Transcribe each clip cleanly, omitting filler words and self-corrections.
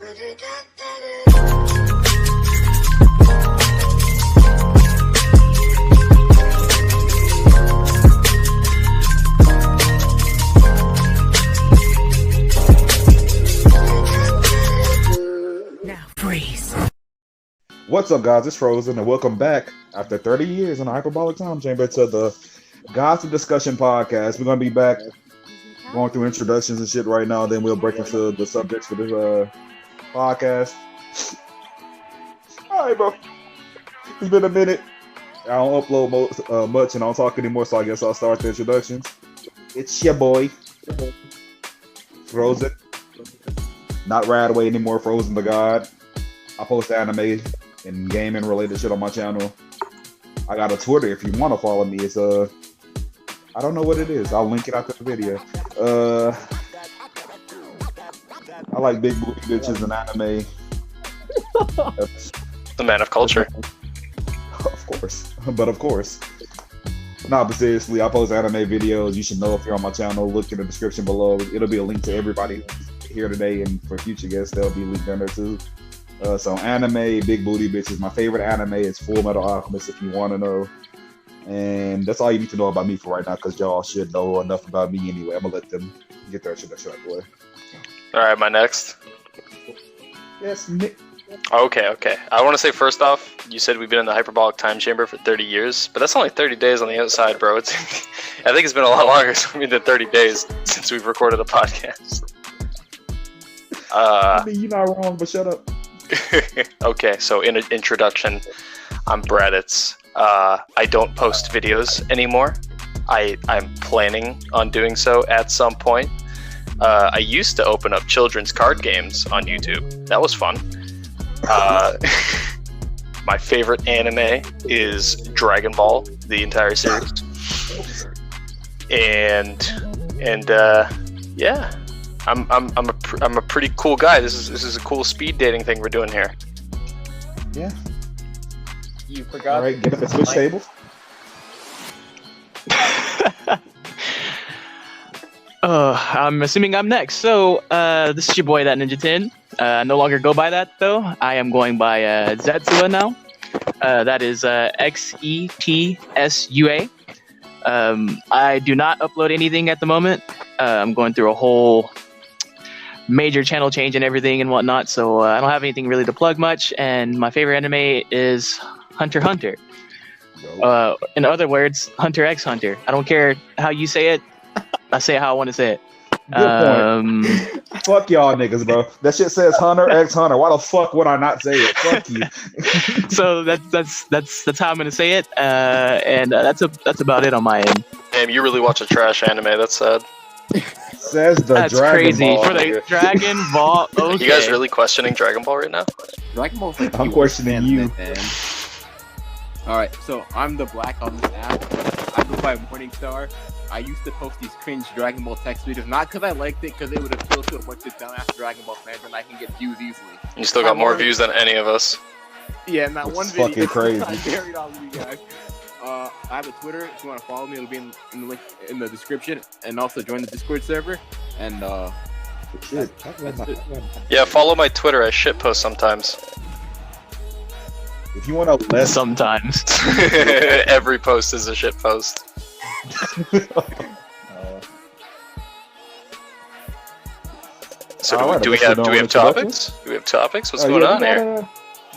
Now freeze. What's up, guys? It's Frozen, and welcome back after 30 years in the Hyperbolic Time Chamber to the Gossip Discussion Podcast. We're going to be back going through introductions and shit right now, then we'll break into the subjects for this podcast. All right, bro. It's been a minute. I don't upload much and I don't talk anymore, so I guess I'll start the introductions. It's your boy, Frozen. Not Ride Away anymore, Frozen the God. I post anime and gaming related shit on my channel. I got a Twitter if you want to follow me. It's I don't know what it is. I'll link it after the video. I like big booty bitches and anime. The man of culture. Of course. Nah, but seriously, I post anime videos. You should know if you're on my channel. Look in the description below. It'll be a link to everybody here today, and for future guests, they'll be linked down there too. So anime, big booty bitches. My favorite anime is Full Metal Alchemist, if you want to know. And that's all you need to know about me for right now, because y'all should know enough about me anyway. I'm going to let them get their introduction out the way. All right, my next. Yes, Nick. Okay. I want to say first off, you said we've been in the Hyperbolic Time Chamber for 30 years, but that's only 30 days on the outside, bro. I think it's been a lot longer than 30 days since we've recorded a podcast. I mean, you're not wrong, but shut up. Okay, so in an introduction, I'm Braditz. I don't post videos anymore. I'm planning on doing so at some point. I used to open up children's card games on YouTube. That was fun. My favorite anime is Dragon Ball, the entire series. Yeah. I'm a pretty cool guy. This is a cool speed dating thing we're doing here. Yeah. You forgot. All right, get up and switch tables. I'm assuming I'm next. So, this is your boy, That Ninja 10. No longer go by that, though. I am going by Zetsua now. That is XEPSUA. I do not upload anything at the moment. I'm going through a whole major channel change and everything and whatnot, so I don't have anything really to plug much. And my favorite anime is Hunter x Hunter. In other words, Hunter x Hunter. I don't care how you say it. I say it how I want to say it. Good point. Fuck y'all niggas, bro. That shit says Hunter x Hunter. Why the fuck would I not say it? Fuck you. So that's how I'm gonna say it. And that's about it on my end. Damn, you really watch a trash anime. That's sad. Says the That's Dragon crazy. Ball. For the Dragon Ball. Okay. You guys really questioning Dragon Ball right now? Dragon Ball's like I'm questioning you. Alright, so I'm the black on this app. I go by Morningstar. I used to post these cringe Dragon Ball text videos, not because I liked it, because it would appeal to a bunch of dumbass Dragon Ball fans, and I can get views easily. You still got more views than any of us. Yeah, and that It's one video. fucking crazy. I buried all of you guys. I have a Twitter. If you want to follow me, it'll be in the link in the description, and also join the Discord server. And Shit. Yeah, follow my Twitter. I shitpost sometimes. If you want to less, Sometimes. Every post is a shitpost. So Alright, do we I guess have we're done with topics? Do we have topics? What's going on here?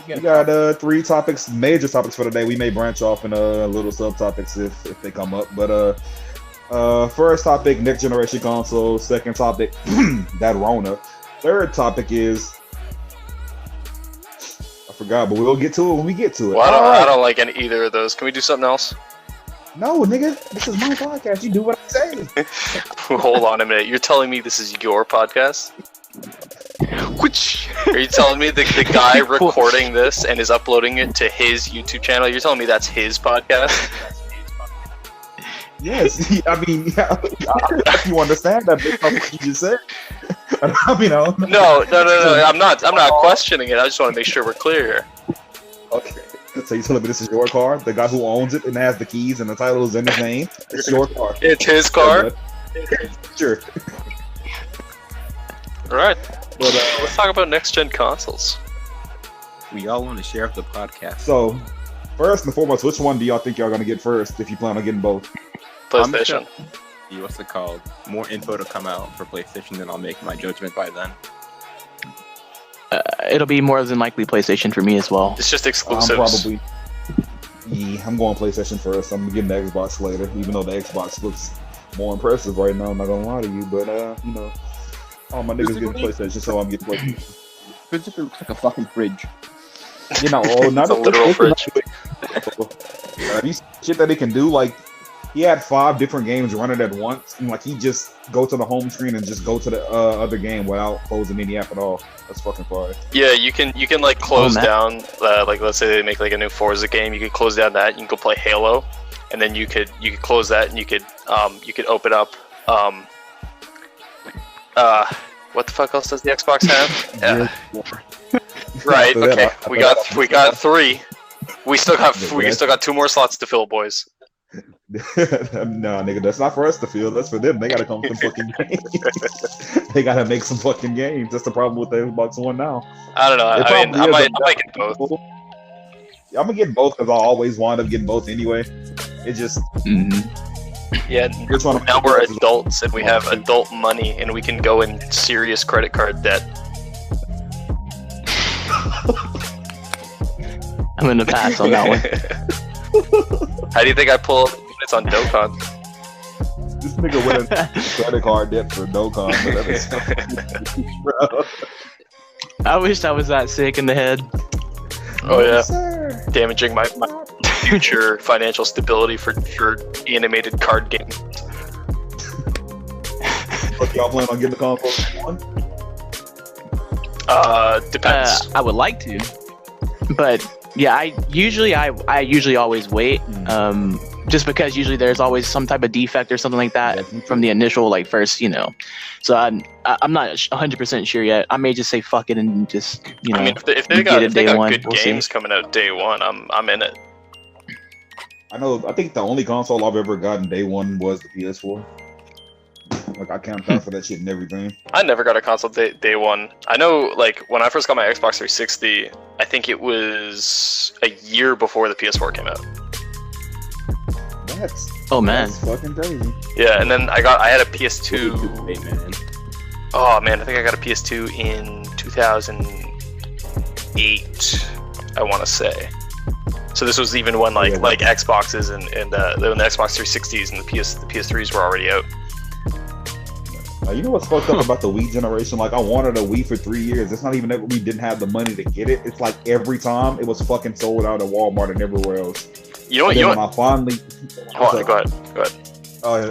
We got 3 topics, major topics for today. We may branch off in little subtopics if they come up. But first topic, next generation console. Second topic, that Rona. Third topic is, I forgot, but we'll get to it when we get to it. Well, I don't like either of those. Can we do something else? No, nigga, this is my podcast. You do what I say. Hold on a minute. You're telling me this is your podcast? Which are you telling me the guy recording this and is uploading it to his YouTube channel? You're telling me that's his podcast? Yes, I mean, yeah, if you understand that based on what you just said. I mean, No. I'm not questioning it. I just want to make sure we're clear here. Okay. So you telling me this is your car? The guy who owns it and has the keys and the title is in his name? It's your car. It's his car? Sure. All right, But let's talk about next gen consoles. We all want to share the podcast. so first and foremost, which one do y'all think y'all gonna get first if you plan on getting both? PlayStation. What's it called? More info to come out for PlayStation, then I'll make my judgment by then. It'll be more than likely PlayStation for me as well. It's just I'm exclusives. I'm going PlayStation first. I'm getting the Xbox later, even though the Xbox looks more impressive right now. I'm not gonna lie to you, but you know, all my niggas getting PlayStation, so I'm getting PlayStation. It looks like a fucking fridge. You know, not It's a literal fridge. Have you seen shit that he can do? Like, he had 5 different games running at once, and like he just go to the home screen and just go to the other game without closing any app at all. That's fucking fire. Yeah, you can like close down like let's say they make like a new Forza game, you could close down that, you can go play Halo, and then you could close that and you could open up what the fuck else does the Xbox have? Yeah. Right, okay. We got 3. We still got 2 more slots to fill, boys. No, nigga, that's not for us to feel. That's for them. They gotta come with some fucking games. They gotta make some fucking games. That's the problem with the Xbox One now. I don't know. I mean, I might get both. I'm gonna get both because I always wind up getting both anyway. It just yeah. Now we're adults and we have adult money and we can go in serious credit card debt. I'm gonna pass on that one. How do you think I pull units on Dokkan? This nigga went in credit card debt for Dokkan, but that is I wish I was that sick in the head. Oh yeah, sir. damaging my future financial stability for animated card games. Fuck, y'all plan on getting the console one? Depends. I would like to, but yeah, I usually always wait. Just because usually there's always some type of defect or something like that from the initial first, So I'm not 100% sure yet. I may just say fuck it and just I mean, if they got good games coming out day one, I'm in it. I think the only console I've ever gotten day one was the PS4. Like, I can't count for that shit and everything. I never got a console day one. I know, when I first got my Xbox 360, I think it was a year before the PS4 came out. That's fucking crazy. Yeah, and then I had a PS2. Hey, man. Oh man, I think I got a PS2 in 2008. I want to say. So this was even when like Xboxes and when the Xbox 360s and the PS3s were already out. You know what's fucked up about the Wii generation? Like, I wanted a Wii for 3 years. It's not even that we didn't have the money to get it. It's like every time it was fucking sold out at Walmart and everywhere else. When I finally... Go ahead.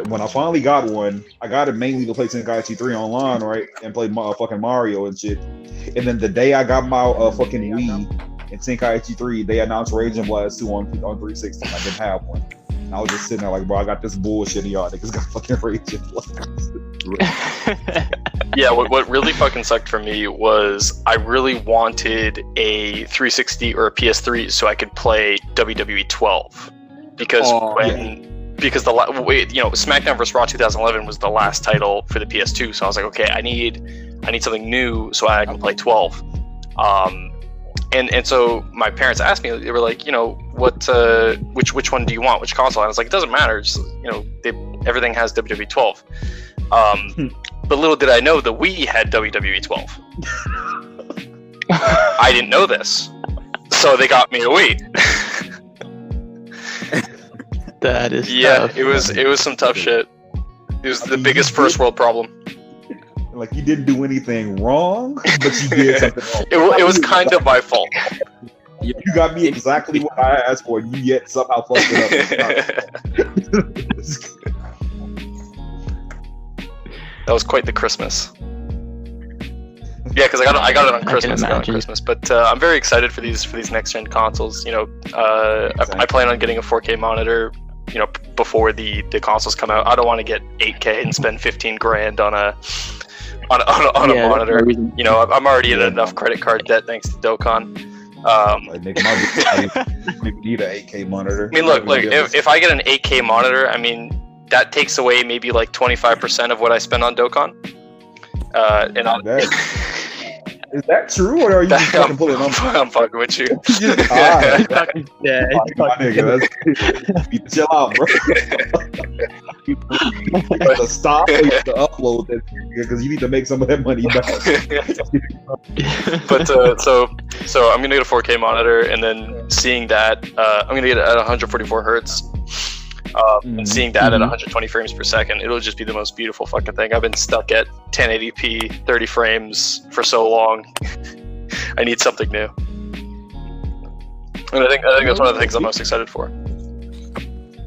When I finally got one, I got it mainly to play Tenkaichi 3 online, right? And play fucking Mario and shit. And then the day I got my fucking Wii and Tenkaichi 3, they announced Rage and Blast 2 on 360. I didn't have one. And I was just sitting there like, bro, I got this bullshit and y'all niggas got fucking Rage and Blast. Yeah, what really fucking sucked for me was I really wanted a 360 or a PS3 so I could play WWE 12 because SmackDown vs. Raw 2011 was the last title for the PS2, so I was like, okay, I need something new so I can play 12. And so my parents asked me, they were like, which one do you want, which console? And I was like, it doesn't matter, just, everything has WWE 12. But little did I know the Wii had WWE 12. I didn't know this, so they got me a Wii. That is tough. It was some tough shit. It was the biggest first world problem. Like, you didn't do anything wrong, but you did something wrong. It was kind of my fault. You got me exactly what I asked for, and you yet somehow fucked it up. That was quite the Christmas. Yeah, because I got it on Christmas. But I'm very excited for these next gen consoles. I plan on getting a 4K monitor. Before the consoles come out. I don't want to get 8K and spend $15,000 on a monitor. I'm already in enough credit card debt thanks to Dokkan. Maybe need an 8K monitor. I mean, look, if I get an 8K monitor, I mean, that takes away maybe 25% of what I spend on Dokkan. And I'm, Is that true, or are you just fucking pulling on? I'm fucking with you. Alright. Yeah, My nigga, you chill out, bro. You have to stop or you have to upload that because you need to make some of that money back. But so I'm gonna get a 4K monitor, and then seeing that I'm gonna get it at 144 hertz. And seeing that at 120 frames per second, it'll just be the most beautiful fucking thing. I've been stuck at 1080p 30 frames for so long. I need something new, and I think that's one of the things I'm most excited for.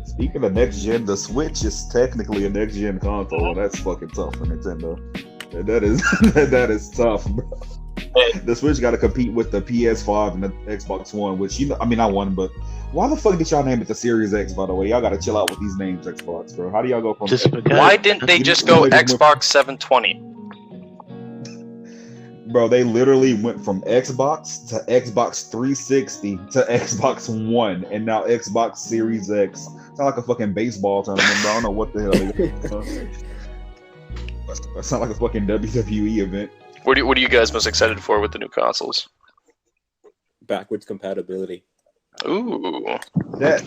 Speaking of next gen, the Switch is technically a next gen console. That's fucking tough for Nintendo. That is tough, bro. The Switch got to compete with the PS5 and the Xbox One, which not one, but why the fuck did y'all name it the Series X? By the way, y'all got to chill out with these names, Xbox, bro. How do y'all go from? Just because. Why didn't they just go Xbox 720? Bro, they literally went from Xbox to Xbox 360 to Xbox One, and now Xbox Series X. Sound like a fucking baseball tournament, bro. I don't know what the hell they That sound like a fucking WWE event. What are you guys most excited for with the new consoles? Backwards compatibility. Ooh. That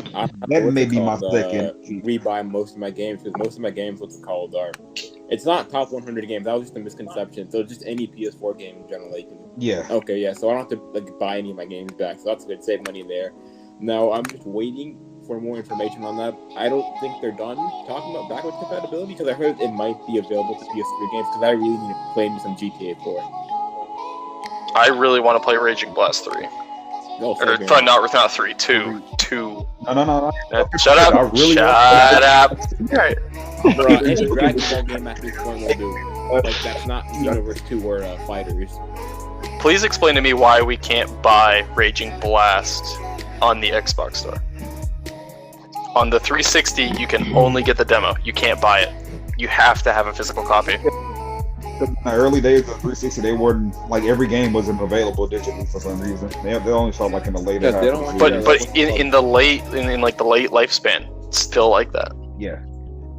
may be my second. Rebuy most of my games, because most of my games, what's it called, are. It's not top 100 games. That was just a misconception. So just any PS4 game generally. Yeah. Okay, yeah. So I don't have to buy any of my games back. So that's good. Save money there. Now I'm just waiting for more information on that. I don't think they're done talking about backwards compatibility, because I heard it might be available to PS3 games, because I really need to play me some GTA 4. I really want to play Raging Blast 3. No, Or not 3, 2. 2. No. Shut up. I really Shut up. Bro, any Dragon Ball game at this point will do. Like, that's not Universe 2 or Fighters. Please explain to me why we can't buy Raging Blast on the Xbox store. On the 360, you can only get the demo. You can't buy it. You have to have a physical copy. In the early days of 360, they weren't like every game wasn't available digitally for some reason. They only saw like in the later. Yeah, they don't want But in the late lifespan, it's still like that. Yeah,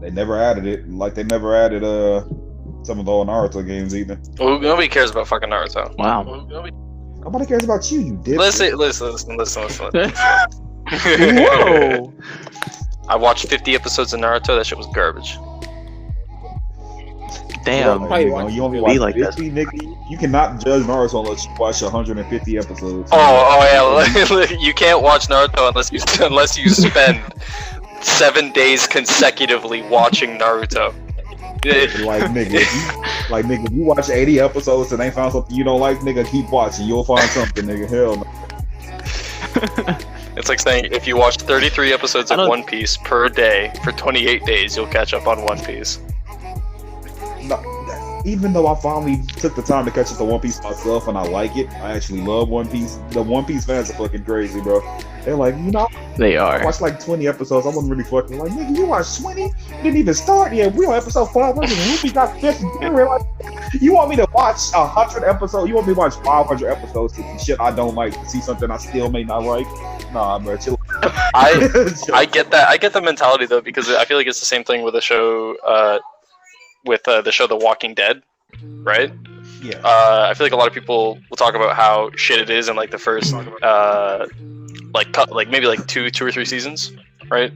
they never added it. Like they never added some of the old Naruto games either. Well, nobody cares about fucking Naruto. Wow. Nobody cares about you, did. Listen. Whoa. I watched 50 episodes of Naruto. That shit was garbage. Damn. You only watch like 50, nigga. You cannot judge Naruto unless you watch 150 episodes. Oh yeah. You can't watch Naruto unless you spend 7 days consecutively watching Naruto. Like nigga, if you watch 80 episodes and ain't found something you don't like, nigga, keep watching. You'll find something, nigga. Hell no. It's like saying if you watch 33 episodes of One Piece per day for 28 days, you'll catch up on One Piece. No, even though I finally took the time to catch up to One Piece myself and I like it, I actually love One Piece. The One Piece fans are fucking crazy, bro. They're like, they are. I watched like 20 episodes. I wasn't really fucking like, nigga, you watched 20? You didn't even start yet. We on episode 500. Ruby got 50. Like, you want me to watch 100 episodes? You want me to watch 500 episodes to see shit I don't like, to see something I still may not like? Nah, bro, chill. I get that. I get the mentality though, because I feel like it's the same thing with the show. The show The Walking Dead, right? Yeah. I feel like a lot of people will talk about how shit it is in like the first maybe like two or three seasons, right?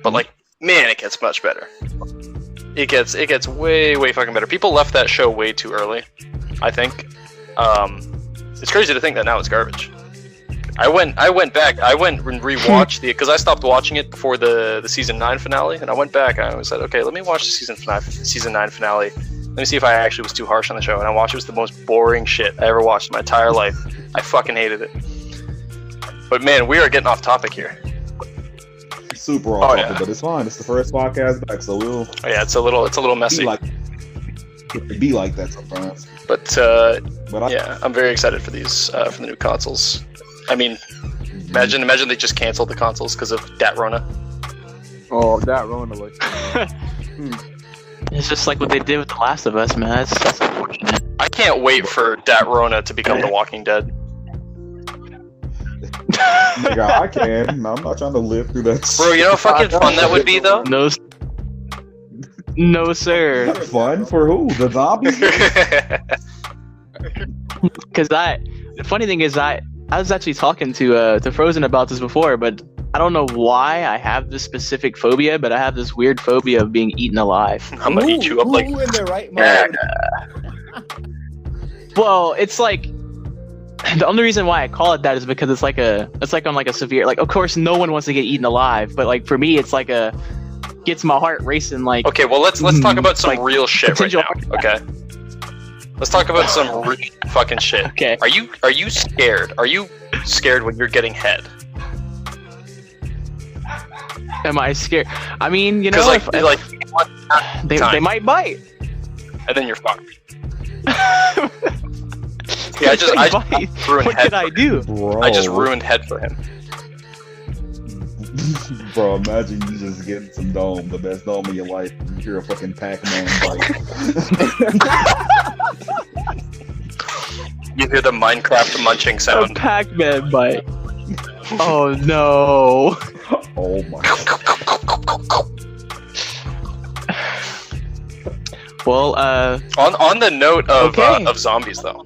But like, man, it gets much better. It gets way fucking better. People left that show way too early, I think. It's crazy to think that now it's garbage. I went back. I went and rewatched because I stopped watching it before the season 9 finale, and I went back and I said, okay, let me watch the season 9 finale. Let me see if I actually was too harsh on the show. And I watched it. It was the most boring shit I ever watched in my entire life. I fucking hated it. But man, we are getting off topic here. Super off topic, but it's fine. It's the first podcast back, so we'll. Oh yeah, it's a little messy. Be like that sometimes. But I'm very excited for these for the new consoles. I mean, imagine they just canceled the consoles because of Dat Rona. Oh, Dat Rona, like. It's just like what they did with The Last of Us, man. That's unfortunate. I can't wait for Dat Rona to become The Walking Dead. Nigga, I can. I'm not trying to live through that. Bro, you know how fucking fun that would be, though? No. No, sir. Fun for who? The zombies? Because the funny thing is, I was actually talking to Frozen about this before, but I don't know why I have this specific phobia, but I have this weird phobia of being eaten alive. I'm gonna eat you up like. Who in their right mind? Well, it's like the only reason why I call it that is because it's like on like a severe, like, of course no one wants to get eaten alive, but like for me it's like gets my heart racing like. Okay, well let's talk about some like real shit right now. Okay. Let's talk about some real fucking shit. Okay. Are you scared? Are you scared when you're getting head? Am I scared? I mean, you know, Because they might bite. and then you're fucked. Yeah, I just Bite. ruined What head. did I do? Bro. I just ruined head for him. Bro, imagine you just getting some dome, the best dome of your life, and you hear a fucking Pac-Man bite. You hear the Minecraft munching A sound. Pac-Man bite. Oh no. Oh my god. Well, On the note of Okay. of zombies, though,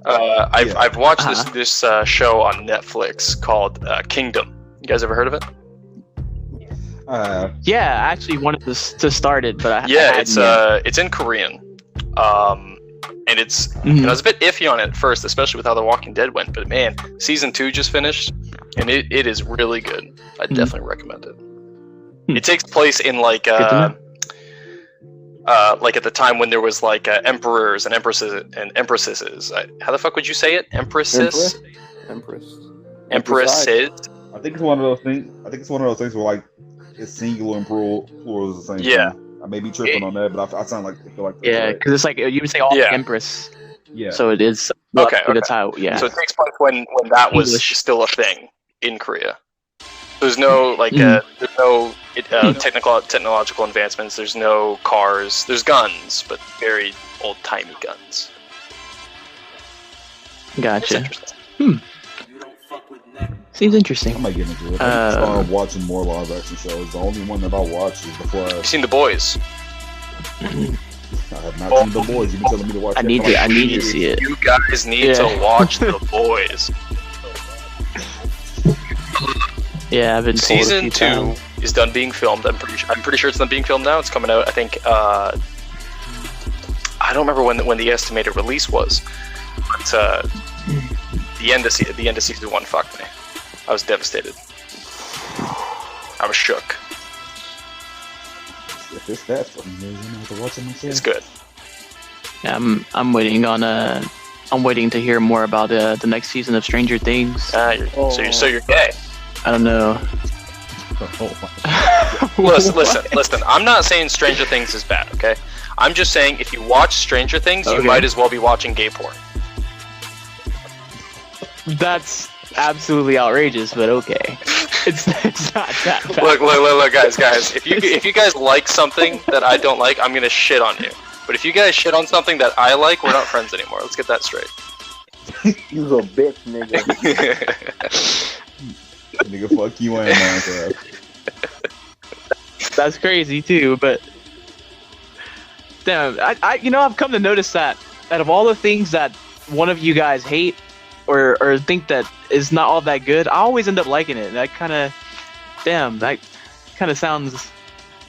I've watched Uh-huh. this show on Netflix called Kingdom. You guys ever heard of it? yeah, I actually wanted to start it, but I Yeah, hadn't it's yet. it's in Korean, and it's Mhm. and I was a bit iffy on it at first, especially with how The Walking Dead went. But man, season 2 just finished, and it is really good. I definitely recommend it. It takes place in like Good to like at the time when there was like emperors and empresses. How the fuck would you say it? Empresses. Empresses. I think it's one of those things. Where like it's singular and plural is the same. Yeah. Thing. I may be tripping on that, but I feel like that's Yeah, right. because it's like you would say all Yeah. Empress, Yeah. so it is. Okay, That's how. Yeah. So it takes place when that was English. still a thing in Korea. There's no like Mhm. there's no technological advancements. There's no cars. There's guns, but very old timey guns. It's Gotcha. interesting. Seems interesting. I might get into it. I Uh, started watching more live action shows. The only one that I watched is before You seen The Boys? I have not seen The Boys. You've been telling me to watch I that need for to. like I need to 2 see years. it. You guys need Yeah. to watch The Boys. Yeah, I've been told a Season few 2 times. is done being filmed. I'm pretty sure it's done being filmed now. It's coming out. I think. I don't remember when the estimated release was, but the end of season 1 fucked me. I was devastated. I was shook. If it's that fucking amazing, I have to watch it myself. It's good. Yeah, I'm waiting on I'm waiting to hear more about the next season of Stranger Things. So you're gay. I don't know. Oh my. Listen. I'm not saying Stranger Things is bad, okay? I'm just saying if you watch Stranger Things, you Okay. might as well be watching gay porn. That's absolutely outrageous, but okay. It's not that bad. Look, guys. If you guys like something that I don't like, I'm gonna shit on you. But if you guys shit on something that I like, we're not friends anymore. Let's get that straight. You a bitch, nigga. Nigga, fuck you and Minecraft. That's crazy too, but damn, I've come to notice that out of all the things that one of you guys hate or think that is not all that good, I always end up liking it. That kind of sounds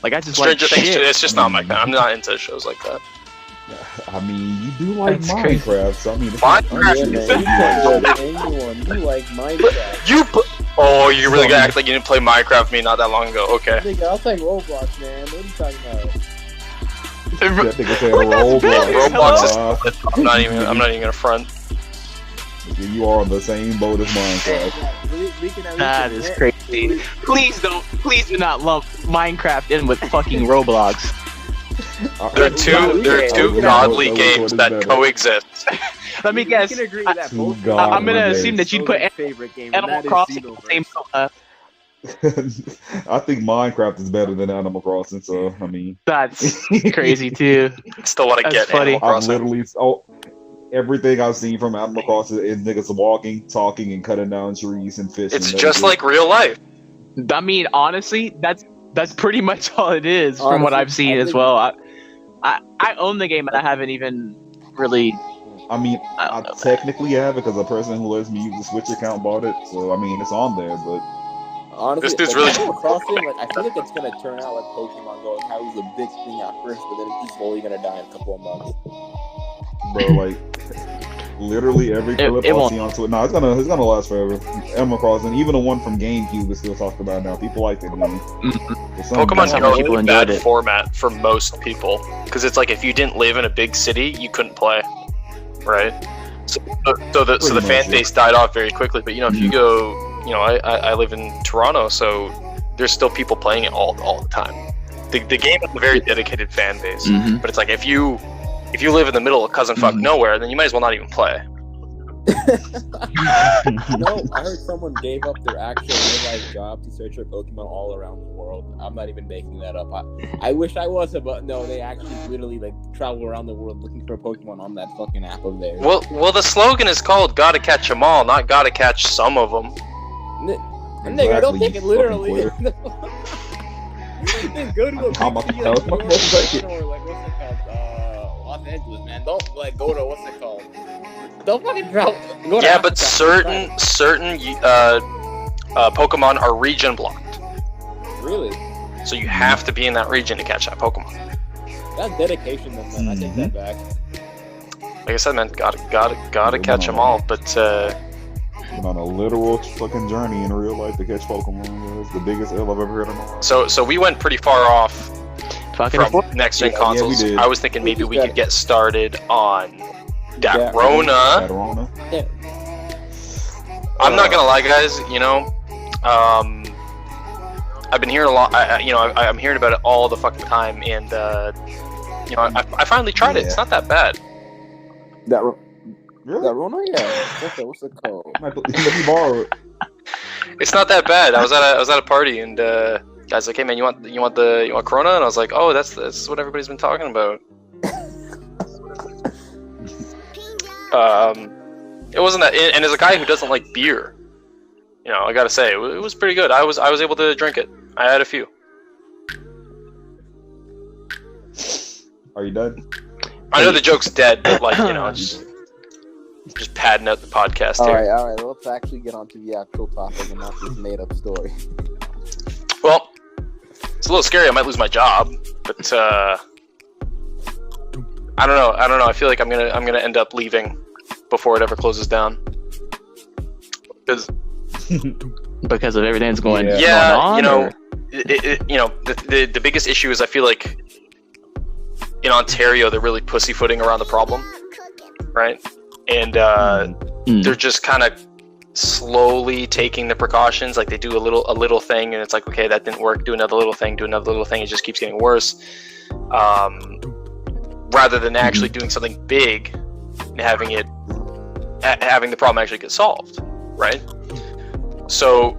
like I just Stranger like Things, shit. it's just not my kind. I'm not into shows like that. I mean, you do like That's crazy. Minecraft, so I mean, it's Minecraft? not Yeah, untrue. man, you like anyone. You like Minecraft. Oh, you really gonna act like you didn't play Minecraft with me not that long ago? Okay. Nigga, I'll take Roblox, man. What are you talking about? That nigga said What? That's Roblox. big. Roblox is. Uh, I'm not even gonna front. you are on the same boat as Minecraft. Yeah, we can at least That is admit- crazy. Please do not lump Minecraft in with fucking Roblox. There are two Okay. godly Which one games is that better? coexist. Let me We guess. can agree that Two both godly I'm gonna games. assume that you'd put favorite game. Animal and that is Crossing in the same. Xenoverse. I think Minecraft is better than Animal Crossing, so I mean, That's crazy too. Still want to That's get funny. Animal I've Crossing. literally everything I've seen from Animal Crossing is niggas walking, talking, and cutting down trees and fishing. It's just like real life. I mean, honestly, That's pretty much all it is from what I've seen as well. I own the game and I haven't even really. I mean, I technically have it because the person who lets me use the Switch account bought it. So I mean, it's on there. But honestly, this dude's like, really Animal Crossing, like, I feel like it's gonna turn out like Pokemon Go. Like, how it was a big thing at first, but then it's just slowly gonna die in a couple of months. bro, like literally every clip I see on Twitter. No, it's gonna last forever. Animal Crossing, even the one from GameCube is still talked about now. People like it. Pokemon Go people is a bad enjoyed it. format for most people because it's like if you didn't live in a big city, you couldn't play, right? So the fan base died off very quickly. But you know, if you go, you know, I live in Toronto, so there's still people playing it all the time. The game has a very dedicated fan base, but it's like if you live in the middle of cousin fuck nowhere, then you might as well not even play. No, I heard someone gave up their actual real-life job to search for Pokemon all around the world. I'm not even making that up. I wish I was, but no, they actually literally like travel around the world looking for Pokemon on that fucking app of theirs. Well, the slogan is called "Gotta catch 'em all," not "Gotta catch some of them." Nigga, don't take it literally. Just go to a How about big the city like hell? New York or like what's it called? Los Angeles, man. Don't like go to what's it called? Don't fucking travel. Go to Yeah, Africa. but certain Pokemon are region blocked, Really? so you have to be in that region to catch that Pokemon. That's dedication, then, man. I take that back. Like I said, man, gotta catch them all. But Been on a literal fucking journey in real life to catch Pokemon. It's the biggest L I've ever heard in my life. so we went pretty far off Fucking from next gen consoles. we did. I was thinking maybe we could get started on Yeah. Rona. Rona. Yeah. I'm not gonna lie, guys. You know, I've been hearing a lot. I'm hearing about it all the fucking time, and you know, I finally tried it. It's not that bad. Really? That Rona? Yeah. What's it called? Let me borrow it. It's not that bad. I was at a party, and guys like, hey man, you want Corona? And I was like, oh, that's what everybody's been talking about. It wasn't that, and as a guy who doesn't like beer, you know, I gotta say it was pretty good. I was able to drink it. I had a few. Are you done? I know the joke's dead, but like, you know, just padding out the podcast here. All right. Let's actually get on to the actual topic and not this made-up story. Well, it's a little scary. I might lose my job, but I don't know. I feel like I'm gonna end up leaving before it ever closes down. because of everything that's going Yeah, on. you know, or? the biggest issue is I feel like in Ontario they're really pussyfooting around the problem, right? And they're just kind of slowly taking the precautions. Like they do a little thing, and it's like, okay, that didn't work. Do another little thing. It just keeps getting worse. Rather than actually doing something big and having the problem actually get solved, right? So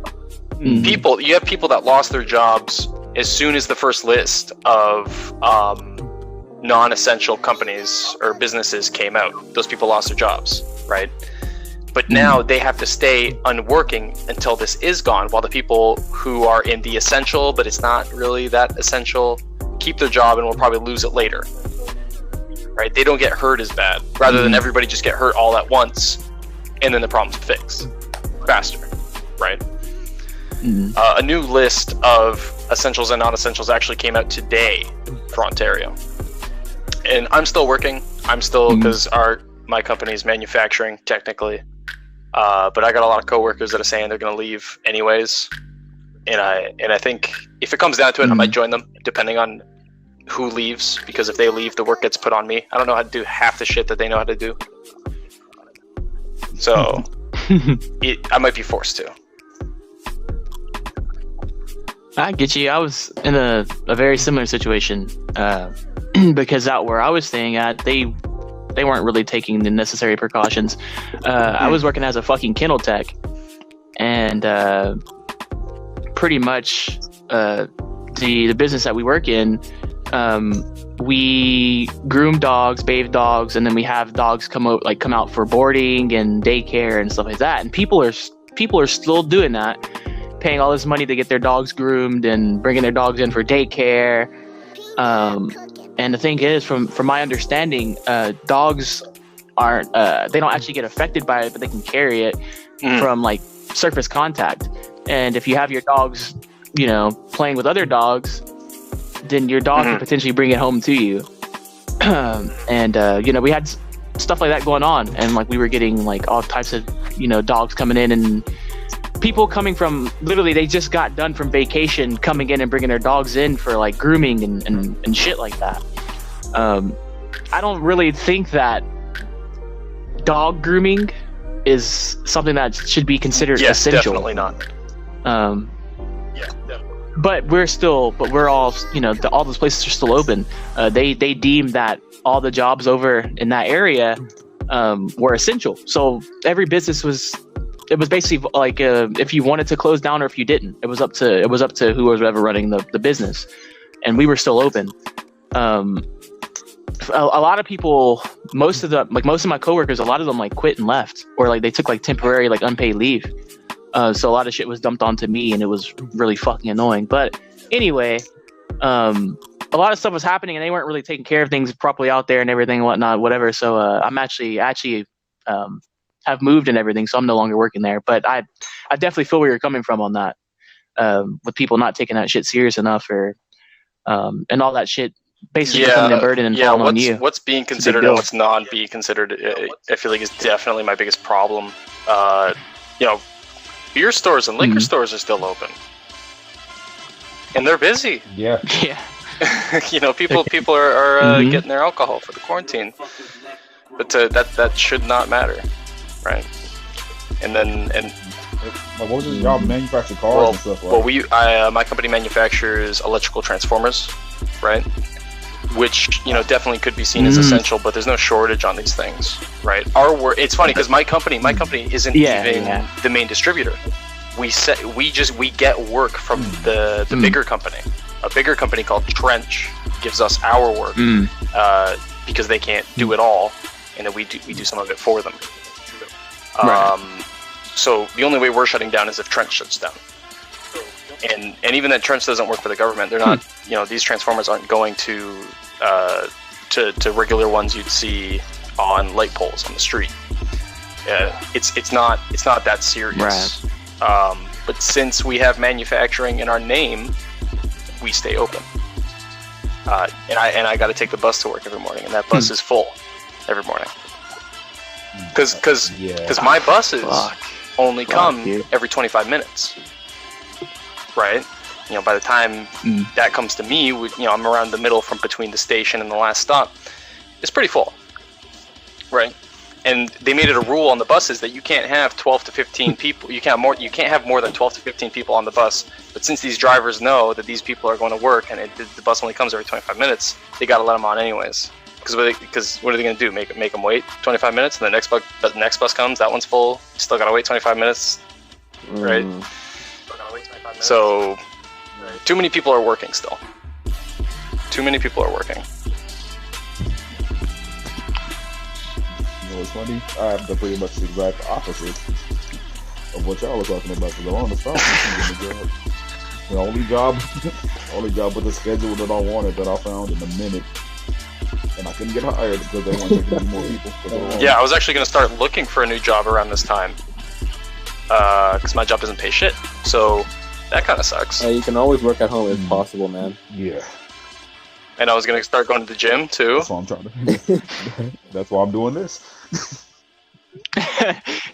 you have people that lost their jobs as soon as the first list of non-essential companies or businesses came out. Those people lost their jobs, right? But now they have to stay unworking until this is gone, while the people who are in the essential, but it's not really that essential, keep their job and will probably lose it later, right? They don't get hurt as bad, rather than everybody just get hurt all at once, and then the problem's fixed faster, right? A new list of essentials and non-essentials actually came out today for Ontario. And I'm still working. I'm still, because my company is manufacturing technically, but I got a lot of coworkers that are saying they're going to leave anyways. And I think if it comes down to it, I might join them, depending on who leaves. Because if they leave, the work gets put on me. I don't know how to do half the shit that they know how to do. So I might be forced to. I get you. I was in a very similar situation because out where I was staying at, they weren't really taking the necessary precautions. I was working as a fucking kennel tech, and pretty much the business that we work in, we groom dogs, bathe dogs, and then we have dogs come out for boarding and daycare and stuff like that. And people are still doing that. paying all this money to get their dogs groomed and bringing their dogs in for daycare. And the thing is, from my understanding, dogs aren't they don't actually get affected by it, but they can carry it from like surface contact. And if you have your dogs, you know, playing with other dogs, then your dog can potentially bring it home to you. And you know, we had stuff like that going on, and like we were getting like all types of, you know, dogs coming in, and people coming from literally they just got done from vacation coming in and bringing their dogs in for like grooming and shit like that. I don't really think that dog grooming is something that should be considered essential. Definitely not. But we're all, you know, all those places are still open. They deem that all the jobs over in that area were essential. So every business was basically like if you wanted to close down or if you didn't. It was up to who was ever running the business, and we were still open. A lot of people, most of my coworkers, a lot of them like quit and left, or like they took like temporary like unpaid leave. So a lot of shit was dumped onto me, and it was really fucking annoying. But anyway, a lot of stuff was happening, and they weren't really taking care of things properly out there and everything and whatnot, whatever. So I'm actually have moved and everything, so I'm no longer working there. But I definitely feel where you're coming from on that, with people not taking that shit serious enough, or and all that shit basically becoming a burden and falling on you. What's being considered and what's not being considered, I feel like is definitely my biggest problem. You know, beer stores and liquor stores are still open, and they're busy. Yeah. You know, people are getting their alcohol for the quarantine, but that should not matter, right? And what was it? Y'all manufacture cars and stuff like that? Well, my company manufactures electrical transformers, right? Which, you know, definitely could be seen as essential, but there's no shortage on these things, right? It's funny because my company isn't even the main distributor. We get work from the bigger company. A bigger company called Trench gives us our work because they can't do it all, and then we do some of it for them. Right. So the only way we're shutting down is if Trench shuts down. And even that Trench doesn't work for the government. They're not, you know, these transformers aren't going to regular ones you'd see on light poles on the street. It's not that serious. Right. But since we have manufacturing in our name, we stay open. And I got to take the bus to work every morning, and that bus is full every morning. Because my buses only come every 25 minutes. Right, you know, by the time that comes to me, you know, I'm around the middle from between the station and the last stop. It's pretty full, right? And they made it a rule on the buses that you can't have 12 to 15 people. You can't have more than 12 to 15 people on the bus. But since these drivers know that these people are going to work and the bus only comes every 25 minutes, they got to let them on anyways. Because what are they going to do? Make them wait 25 minutes, and the next bus comes, that one's full. Still got to wait 25 minutes, right? So, too many people are working still. Too many people are working. You know what's funny? I have the pretty much the exact opposite of what y'all were talking about. Because I'm on the phone. The only job with the schedule that I wanted that I found in a minute. And I couldn't get hired because they weren't taking any more people. Yeah, I was actually going to start looking for a new job around this time. Because my job doesn't pay shit. So that kind of sucks. You can always work at home if possible, man. Yeah. And I was going to start going to the gym, too. That's why I'm trying to... That's why I'm doing this.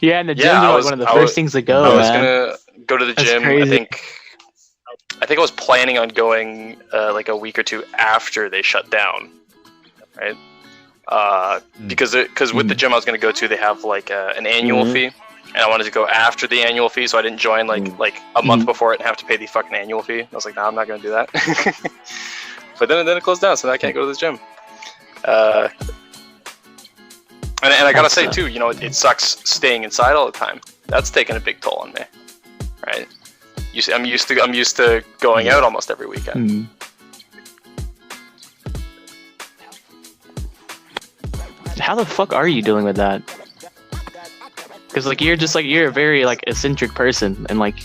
Yeah, and the gym was one of the first things to go, I was going to go to the gym, crazy. I think I was planning on going like a week or two after they shut down, right? Because with the gym I was going to go to, they have like an annual fee. And I wanted to go after the annual fee, so I didn't join like a month before it and have to pay the fucking annual fee. I was like, nah, I'm not gonna do that. But then it closed down, so now I can't go to the gym. And I gotta say too, you know, it sucks staying inside all the time. That's taking a big toll on me, right? I'm used to going out almost every weekend. How the fuck are you dealing with that? Because like you're a very like eccentric person, and like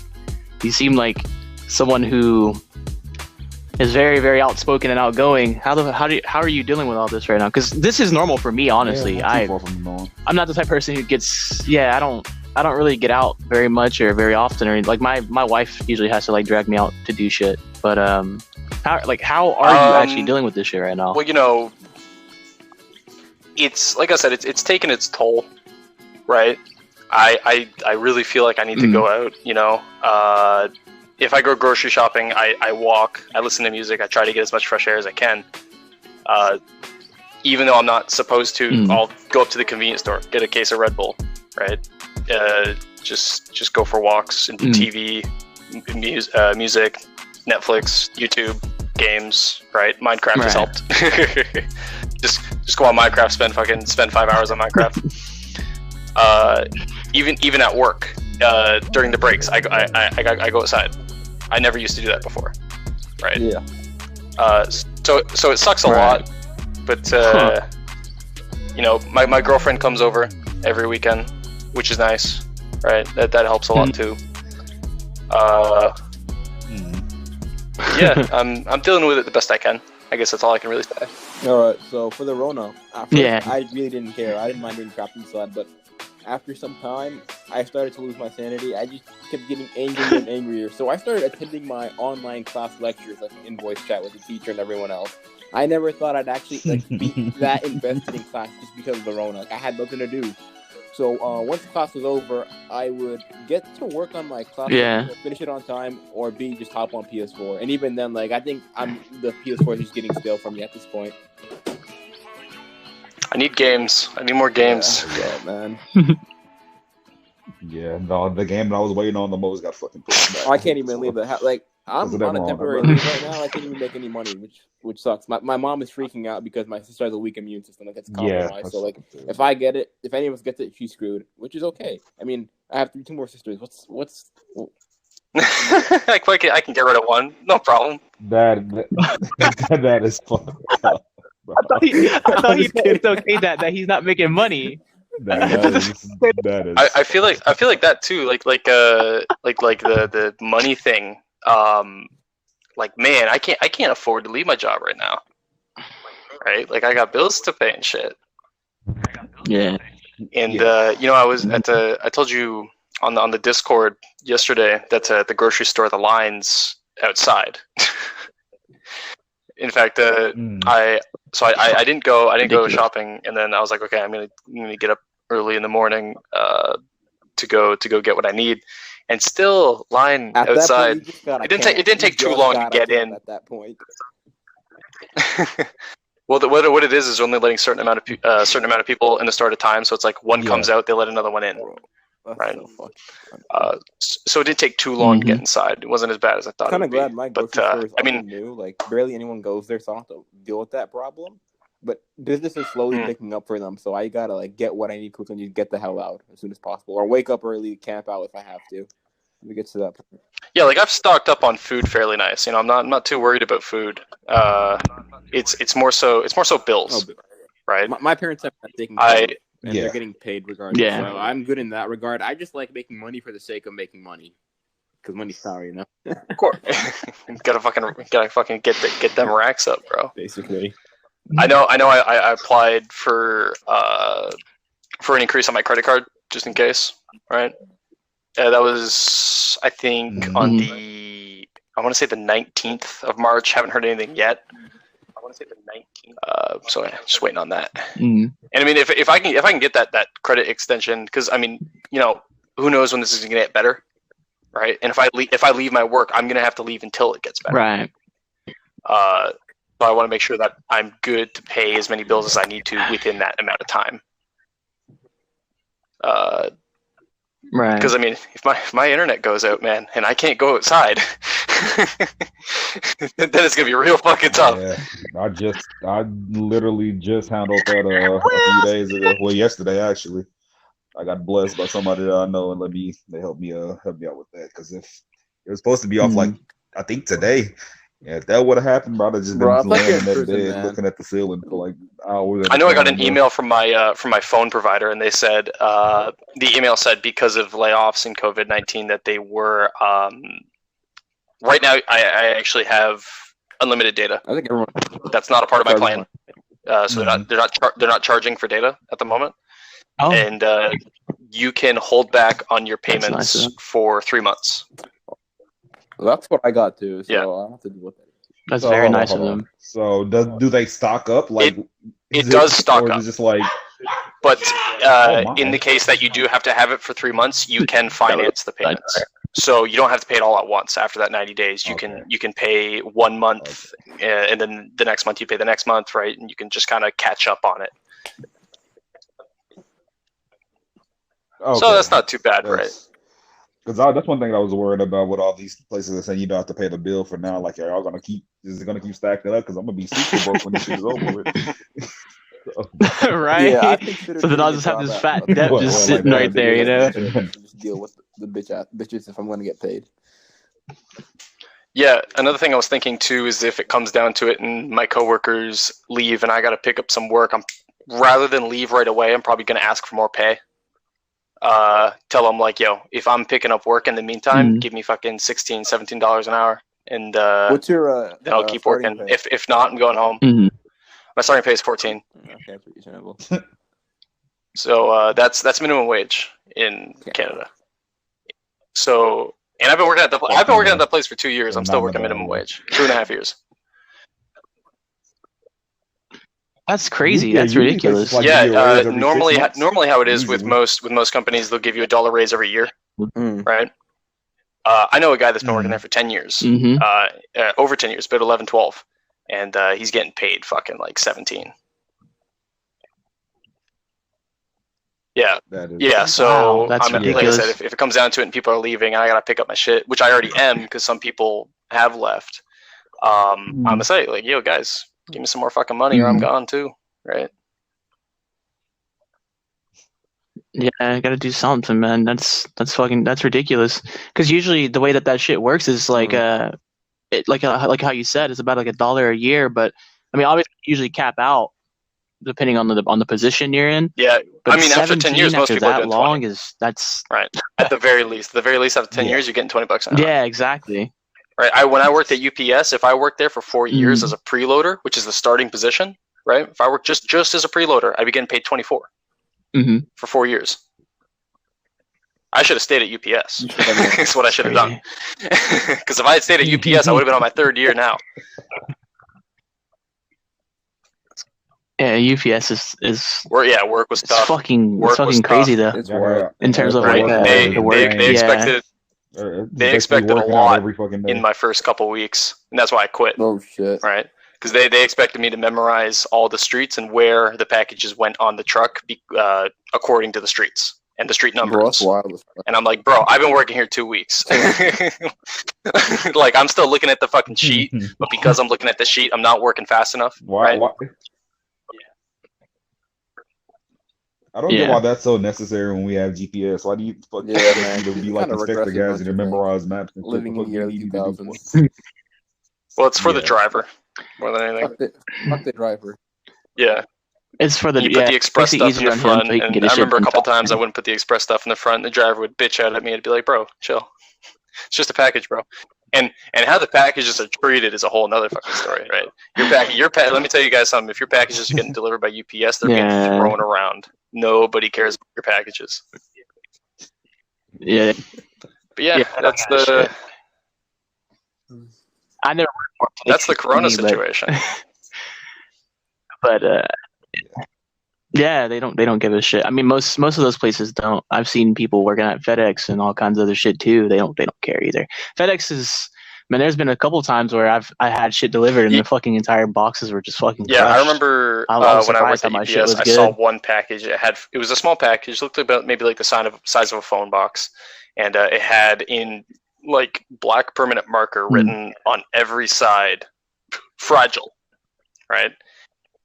You seem like someone who is very, very outspoken and outgoing. How are you dealing with all this right now? Because this is normal for me, honestly. Yeah, I'm not the type of person who gets. Yeah, I don't really get out very much or very often, or like my wife usually has to like drag me out to do shit. But how are you actually dealing with this shit right now? Well, you know, it's like I said, it's taken its toll, right? I really feel like I need to go out. You know, if I go grocery shopping, I walk, I listen to music, I try to get as much fresh air as I can. Even though I'm not supposed to, I'll go up to the convenience store, get a case of Red Bull, right? Just go for walks and TV, music, Netflix, YouTube, games, right? Minecraft has helped. just go on Minecraft, spend 5 hours on Minecraft. Even at work, during the breaks, I go outside. I never used to do that before, right? Yeah. So it sucks a lot, but you know, my girlfriend comes over every weekend, which is nice, right? That helps a lot too. Yeah, I'm dealing with it the best I can. I guess that's all I can really say. Alright, so for the Rona, at first, Yeah. I really didn't care. I didn't mind being trapped inside, but after some time, I started to lose my sanity. I just kept getting angrier and angrier. So I started attending my online class lectures, like in voice chat with the teacher and everyone else. I never thought I'd actually be that invested in class just because of the Rona. Like, I had nothing to do. So once class was over, I would get to work on my class, finish it on time, or B, just hop on PS4. And even then, like, I think the PS4 is just getting stale for me at this point. I need games. I need more games. Yeah, man. Yeah, no, the game that I was waiting on the most got fucking pushed back. I can't even leave the house. Like, I'm on a temporary leave right now. I can't even make any money, which sucks. My mom is freaking out because my sister has a weak immune system. Like, it's compromised. So, like, if I get it, if any of us gets it, she's screwed, which is okay. I mean, I have two more sisters. What's I can get rid of one. No problem. That is fucked up. I thought he said it's okay that he's not making money. That is. I feel like that too. Like the money thing. Like, man, I can't afford to leave my job right now. Right? Like, I got bills to pay and shit. Yeah. And you know, I told you on the Discord yesterday that at the grocery store the line's outside. In fact, I didn't go shopping, and then I was like, okay, I'm gonna get up early in the morning to go get what I need, and still line at outside. Point, it didn't take too long to get in. At that point. Well, what it is only letting certain amount of people in the store at a time. So it's like one comes out, they let another one in. Right. So it didn't take too long to get inside. It wasn't as bad as I thought. Kind of glad my grocery store is I mean, new. Like, barely anyone goes there, so I don't have to deal with that problem. But business is slowly picking up for them, so I gotta like get what I need quickly and just get the hell out as soon as possible, or wake up early, camp out if I have to. If it gets to that point. Yeah, like, I've stocked up on food fairly nice. You know, I'm not too worried about food. It's more so bills, right? My parents have taken care of it, and they're getting paid regardless. Yeah. So I'm good in that regard. I just like making money for the sake of making money, because money's power, you know. Of course, gotta fucking get them racks up, bro. Basically. I know. I applied for an increase on my credit card just in case, right? That was, I think, on I want to say the 19th of March. Haven't heard anything yet. I want to say the 19th. So yeah, just waiting on that. And I mean, if I can get that credit extension, because I mean, you know, who knows when this is gonna get better, right? And if I leave my work, I'm gonna have to leave until it gets better, Right. So I want to make sure that I'm good to pay as many bills as I need to within that amount of time. Right. Because I mean, if my internet goes out, man, and I can't go outside, then it's gonna be real fucking tough. Yeah, I literally just handled that a few days ago. Well, yesterday actually. I got blessed by somebody that I know, and they helped me out with that. Because if it was supposed to be off like I think today. Yeah, if that would have happened, I'd have just been laying in that bed looking at the ceiling for like hours. I know I got an email from my phone provider, and they said the email said because of layoffs and COVID-19 that they were right now, I actually have unlimited data. I think everyone. That's not a part of my plan. So Mhm. they're not charging for data at the moment, Oh, and you can hold back on your That's payments nice of them. for 3 months. That's what I got too. So Yeah. I don't have to deal with that. that's So, very hold on, nice of hold on. them. So do they stock up? Like It does stock or up. is it just like But my. in the case that you do have to have it for 3 months, you can finance the payments. So you don't have to pay it all at once after that 90 days. You Okay. can pay 1 month, and then the next month you pay the next month, right? And you can just kind of catch up on it. So that's not too bad, right? Because that's one thing I was worried about with all these places that say you don't have to pay the bill for now. Like, are y'all gonna keep? Is it gonna keep stacking up? Because I'm gonna be super broke when this shit is over with. Right? Yeah, I consider So then I'll just have this fat debt Well, just like sitting that, right there, you know? Just deal with the bitches if I'm gonna get paid. Yeah, another thing I was thinking too is if it comes down to it and my coworkers leave and I got to pick up some work, rather than leave right away, I'm probably going to ask for more pay. Tell them like, yo, if I'm picking up work in the meantime, give me fucking $16, $17 an hour, and What's your then I'll keep starting working. pay? If not, I'm going home. Mhm. My starting pay is 14, Okay, that's reasonable. so that's minimum wage in Canada. So, and I've been working at that place for 2 years. I'm still working minimum wage, 2.5 years. That's crazy. Yeah, That's usually ridiculous. places like give you a raise every 6 normally months. how it is with Usually. most companies, they'll give you $1 raise every year, Mm. right? I know a guy that's been working there for 10 years, hmm over 10 years, but 11, 12, and he's getting paid fucking like 17. Yeah, That is, yeah. So Wow, that's like I ridiculous. said, if it comes down to it and people are leaving, and I gotta pick up my shit, which I already am because some people have left. I'm gonna say like, yo, guys, give me some more fucking money or I'm gone too, right? Yeah, I gotta do something, man. That's ridiculous. Because usually the way that shit works is like like how you said, it's about like $1 a year. But I mean, obviously, you usually cap out depending on the position you're in. Yeah, But I mean, after 10 years, 17 most after people are that doing long 20. that's Right. At the very least, after 10 Yeah. years, you're getting $20 an hour. yeah, exactly. Right. When I worked at UPS, if I worked there for 4 years as a preloader, which is the starting position, right? If I worked just as a preloader, I'd be getting paid 24 hmm for 4 years. I should have stayed at UPS. That's what I should have done. Because if I had stayed at UPS, I would have been on my 3rd year now. Yeah, UPS is Work was it's tough. fucking Work was crazy though. It's Yeah, work. In terms of Right? like They the work. they yeah. expected they expected a working lot out every fucking day. in my first couple weeks, and that's why I quit. Oh shit. Right? Because they expected me to memorize all the streets and where the packages went on the truck, according to the streets and the street Bro, numbers. that's wild as fuck. And I'm like, bro, I've been working here 2 weeks. Like, I'm still looking at the fucking sheet, but because I'm looking at the sheet, I'm not working fast enough. Why? Right? Why? I don't get Yeah. why that's so necessary when we have GPS. Why do you fuck Yeah, man. to be It's like kinda inspector regressive, guys don't and you to think? memorize maps and shit? Living What in the the fuck early do you need to do 2000s. for? Well, it's for the Yeah. driver more than anything. Fuck the driver. Yeah. It's for the You put the express makes it stuff in the easier on him front, so he can and get I his shit remember a done couple faster. times I wouldn't put the express stuff in the front, and the driver would bitch out at me and be like, bro, chill. It's just a package, bro. And how the packages are treated is a whole nother fucking story, right? Let me tell you guys something. If your packages are getting delivered by UPS, they're Yeah. getting thrown around. Nobody cares about your packages. Yeah. But yeah, Yeah, that's I don't give a the I never worked more that's the Corona but- situation. But yeah, they don't give a shit. I mean, most of those places don't. I've seen people working at FedEx and all kinds of other shit too. They don't care either. FedEx is, man. There's been a couple times where I had shit delivered and Ye- the fucking entire boxes were just fucking Yeah, I crushed. remember I was when I surprised worked how at my shit UPS, was I saw good. one package. It was a small package, looked about maybe like the size of a phone box, and it had in like black permanent marker written on every side, fragile, right?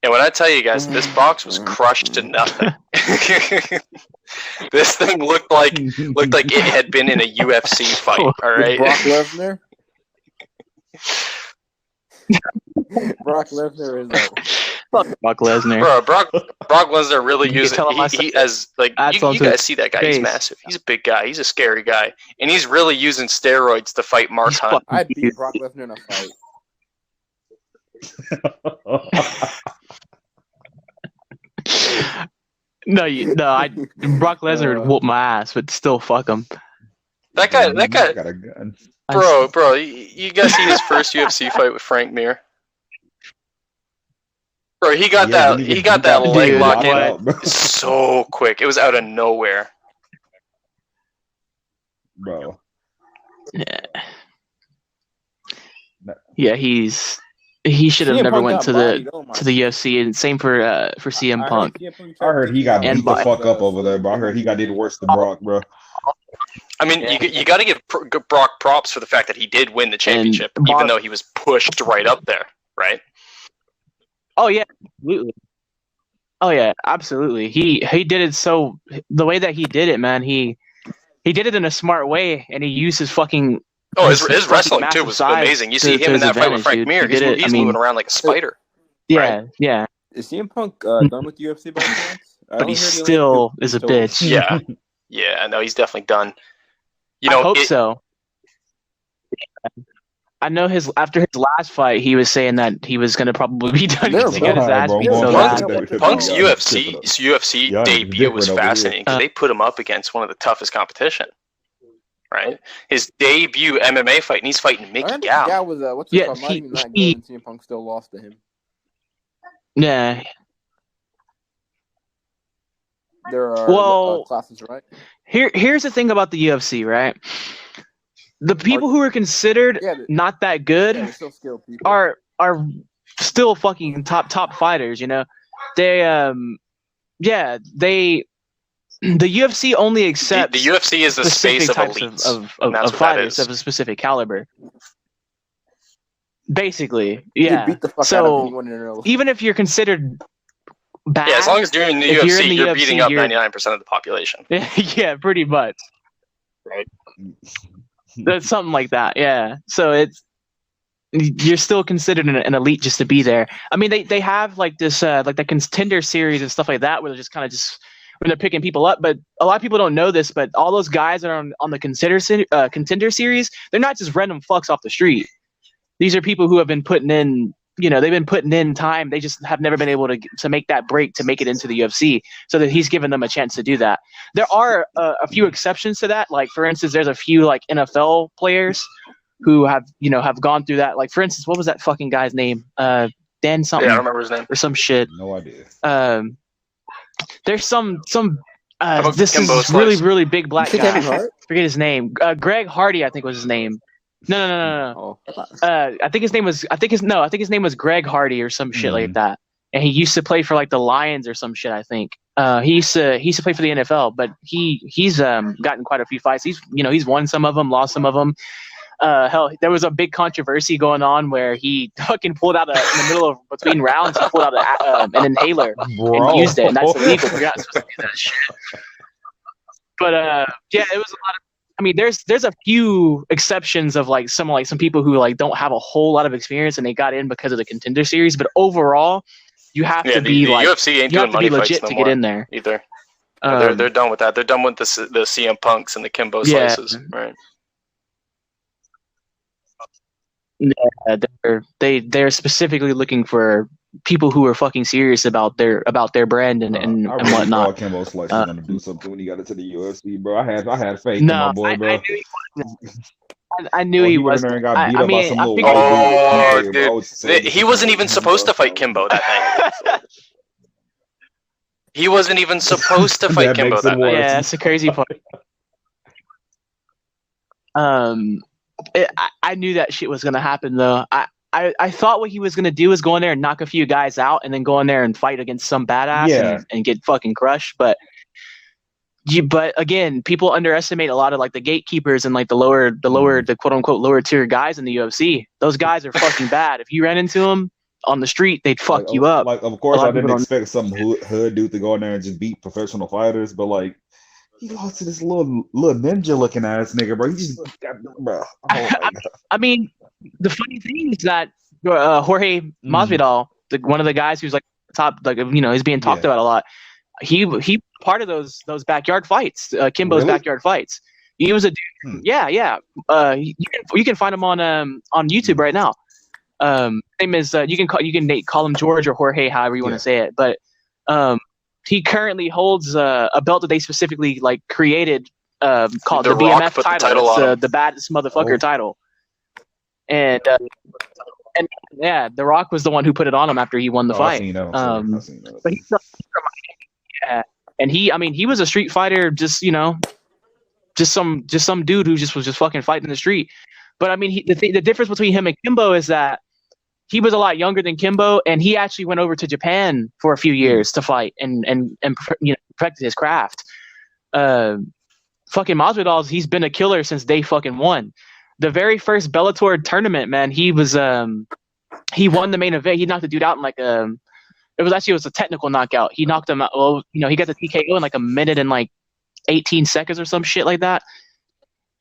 And when I tell you guys, this box was crushed to nothing. This thing looked like it had been in a UFC fight. All right, Brock Lesnar. Brock Lesnar is Fuck Brock Lesnar. Bro, Brock Lesnar really You using tell him I he said- as like That's you onto guys his see that guy. He's face. massive. He's a big guy. He's a scary guy, and he's really using steroids to fight Mark He's Hunt. I'd beat Brock Lesnar in a fight. Brock Lesnar would whoop my ass, but still fuck him. That guy, got a gun. bro. You guys see his first UFC fight with Frank Mir? Bro, he got that leg Dude, lock what? in so quick. It was out of nowhere. Bro. Yeah, he should have CM never Punk went got to bodied, oh my the UFC, and same for CM Punk. I heard he got And beat the by- fuck up over there, bro. I heard he got even worse than Brock, bro. I mean, you got to give Brock props for the fact that he did win the championship, And even Brock- though he was pushed right up there, right? Oh yeah, absolutely. Oh yeah, absolutely. He did it so the way that he did it, man. He did it in a smart way, and he used his fucking. Oh, his fucking wrestling too massive was size amazing. You to- see to him in his that fight with advantage, Frank dude. Mir. He did it. He's I mean, moving around like a spider. Yeah, yeah. Is CM Punk done with UFC by chance? But he still is a bitch. Yeah, yeah. I know he's definitely done. You know, I hope so. I know after his last fight, he was saying that he was going to probably be done They're because he got his ass bro. beat Punk's so different. bad. Punk's Yeah, UFC Yeah, debut was different over here. fascinating because they put him up against one of the toughest competition. Right, his debut MMA fight, and he's fighting Mickey That Gall. guy was what's Yeah, it called? Not he- even that he- good, and CM Punk still lost to him. Yeah. There are Well- classes, right? Here's the thing about the UFC, right? The people who are considered Yeah, not that good they're still skilled people. are still fucking top fighters, you know. They the UFC only accepts The UFC is the space specific of types elites. of and that's what that fighters is. of a specific caliber. Basically, You yeah. can beat the fuck out So of anyone in a even if you're considered bad, Yeah, as long as you're in the If you're UFC, in the you're UFC, beating up you're- 99% of the population. yeah, pretty much. Right. That's something like that. Yeah. So you're still considered an elite just to be there. I mean, they have like this like the contender series and stuff like that where they're just kind of when they're picking people up. But a lot of people don't know this, but all those guys that are on the contender series, they're not just random fucks off the street. These are people who have been putting in, you know, they've been putting in time. They just have never been able to make that break to make it into the UFC. So that he's given them a chance to do that. There are a few exceptions to that. Like, for instance, there's a few like NFL players who have gone through that. Like, for instance, what was that fucking guy's name? Dan something Yeah, I don't remember his name. or some shit. No idea. There's some about this Kimbo is really Slice? really big black Kevin guy. Hart? Forget his name. Greg Hardy, I think was his name. No. Oh, I think his name was Greg Hardy or some shit like that. And he used to play for like the Lions or some shit. I think he used to play for the NFL, but he's gotten quite a few fights. He's won some of them, lost some of them. Hell, there was a big controversy going on where he fucking pulled out in the middle of between rounds. He pulled out an inhaler and used it, and that's illegal. We're not supposed to do that shit. But yeah, it was a lot of. I mean, there's a few exceptions of like some people who like don't have a whole lot of experience and they got in because of the contender series. But overall, you have to be the like UFC ain't you have doing to be money fights legit no to more get in there. either. Um, They're done with that. They're done with the CM Punks and the Kimbo Yeah. Slices, right? Yeah, they're specifically looking for people who are fucking serious about their brand and I really whatnot. thought Kimbo Slice was gonna do something when he got into the UFC, bro. I had faith No, in my boy, bro. I knew he was. Went in there and got beat I up by mean, some I little figured- Oh, white dude. dude. He wasn't even supposed to fight Kimbo that night. He wasn't even supposed to fight That Kimbo makes it that worse. night. Yeah, that's the crazy part. I knew that shit was gonna happen though. I thought what he was gonna do is go in there and knock a few guys out, and then go in there and fight against some badass Yeah. and get fucking crushed. But again, people underestimate a lot of like the gatekeepers and like the quote unquote lower tier guys in the UFC. Those guys are fucking bad. If you ran into them on the street, they'd fuck you up. Like, of course, A lot I of people didn't don't- expect some hood dude to go in there and just beat professional fighters, but like, he lost to this little ninja looking ass nigga, bro. He just got, bro. Oh my God. I mean, the funny thing is that Jorge Masvidal, one of the guys who's like top, like, you know, he's being talked Yeah. about a lot. He part of those backyard fights, Kimbo's Really? backyard fights. He was a dude. Hmm. Yeah. You can find him on YouTube right now. Name is you can call him George or Jorge, however you want Yeah. to say it. But he currently holds a belt that they specifically like created called The the Rock BMF put the title. title It's on him. the baddest motherfucker Oh. title. And yeah, The Rock was the one who put it on him after he won the I fight. seen that. I seen that. But he's yeah, and he was a street fighter, just, you know, just some dude who was just fucking fighting in the street. But I mean, the difference between him and Kimbo is that he was a lot younger than Kimbo, and he actually went over to Japan for a few years to fight and you know, perfect his craft. Fucking Masvidal, he's been a killer since day fucking one. The very first Bellator tournament, man, he was he won the main event. He knocked the dude out in like it was a technical knockout. He knocked him out. Well, you know, he got the TKO in like a minute and like 18 seconds or some shit like that.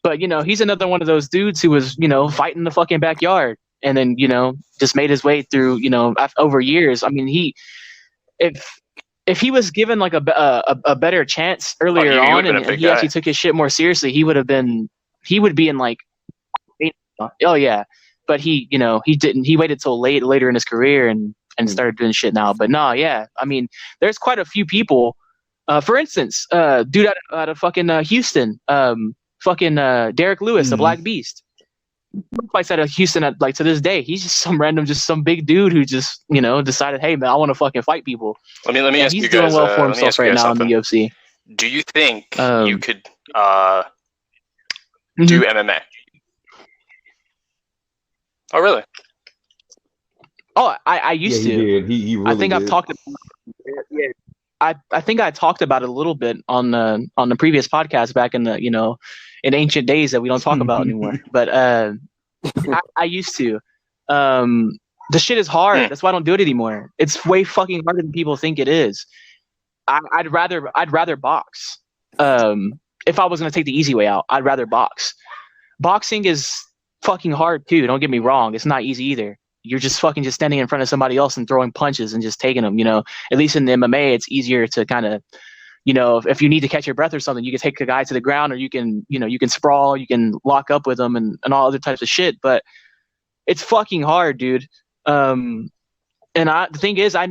But, you know, he's another one of those dudes who was, you know, fighting in the fucking backyard and then, you know, just made his way through, you know, over years. I mean, if he was given like a better chance earlier on and he actually took his shit more seriously, he would be in like, oh yeah. But he, you know, he didn't. He waited till later in his career and started doing shit now. But no, yeah. I mean, there's quite a few people. For instance, dude out of fucking Houston, Derek Lewis, the Black Beast. Fights out of Houston to this day. He's just some big dude who just, you know, decided, hey man, I want to fucking fight people. Let me ask you guys. He's doing well for himself right now in the UFC. Do you think you could do MMA? Oh really? Oh, I used to. He did. He really I think did. I've talked. Yeah, I think I talked about it a little bit on the previous podcast back in the, you know, in ancient days that we don't talk about anymore. But I used to. The shit is hard. That's why I don't do it anymore. It's way fucking harder than people think it is. I'd rather box. If I was gonna take the easy way out, I'd rather box. Boxing is fucking hard too. Don't get me wrong. It's not easy either. You're just standing in front of somebody else and throwing punches and just taking them, you know. At least in the MMA, it's easier to kind of, you know, if you need to catch your breath or something, you can take a guy to the ground, or you can, you know, you can sprawl, you can lock up with them and all other types of shit. But it's fucking hard, dude. And the thing is, I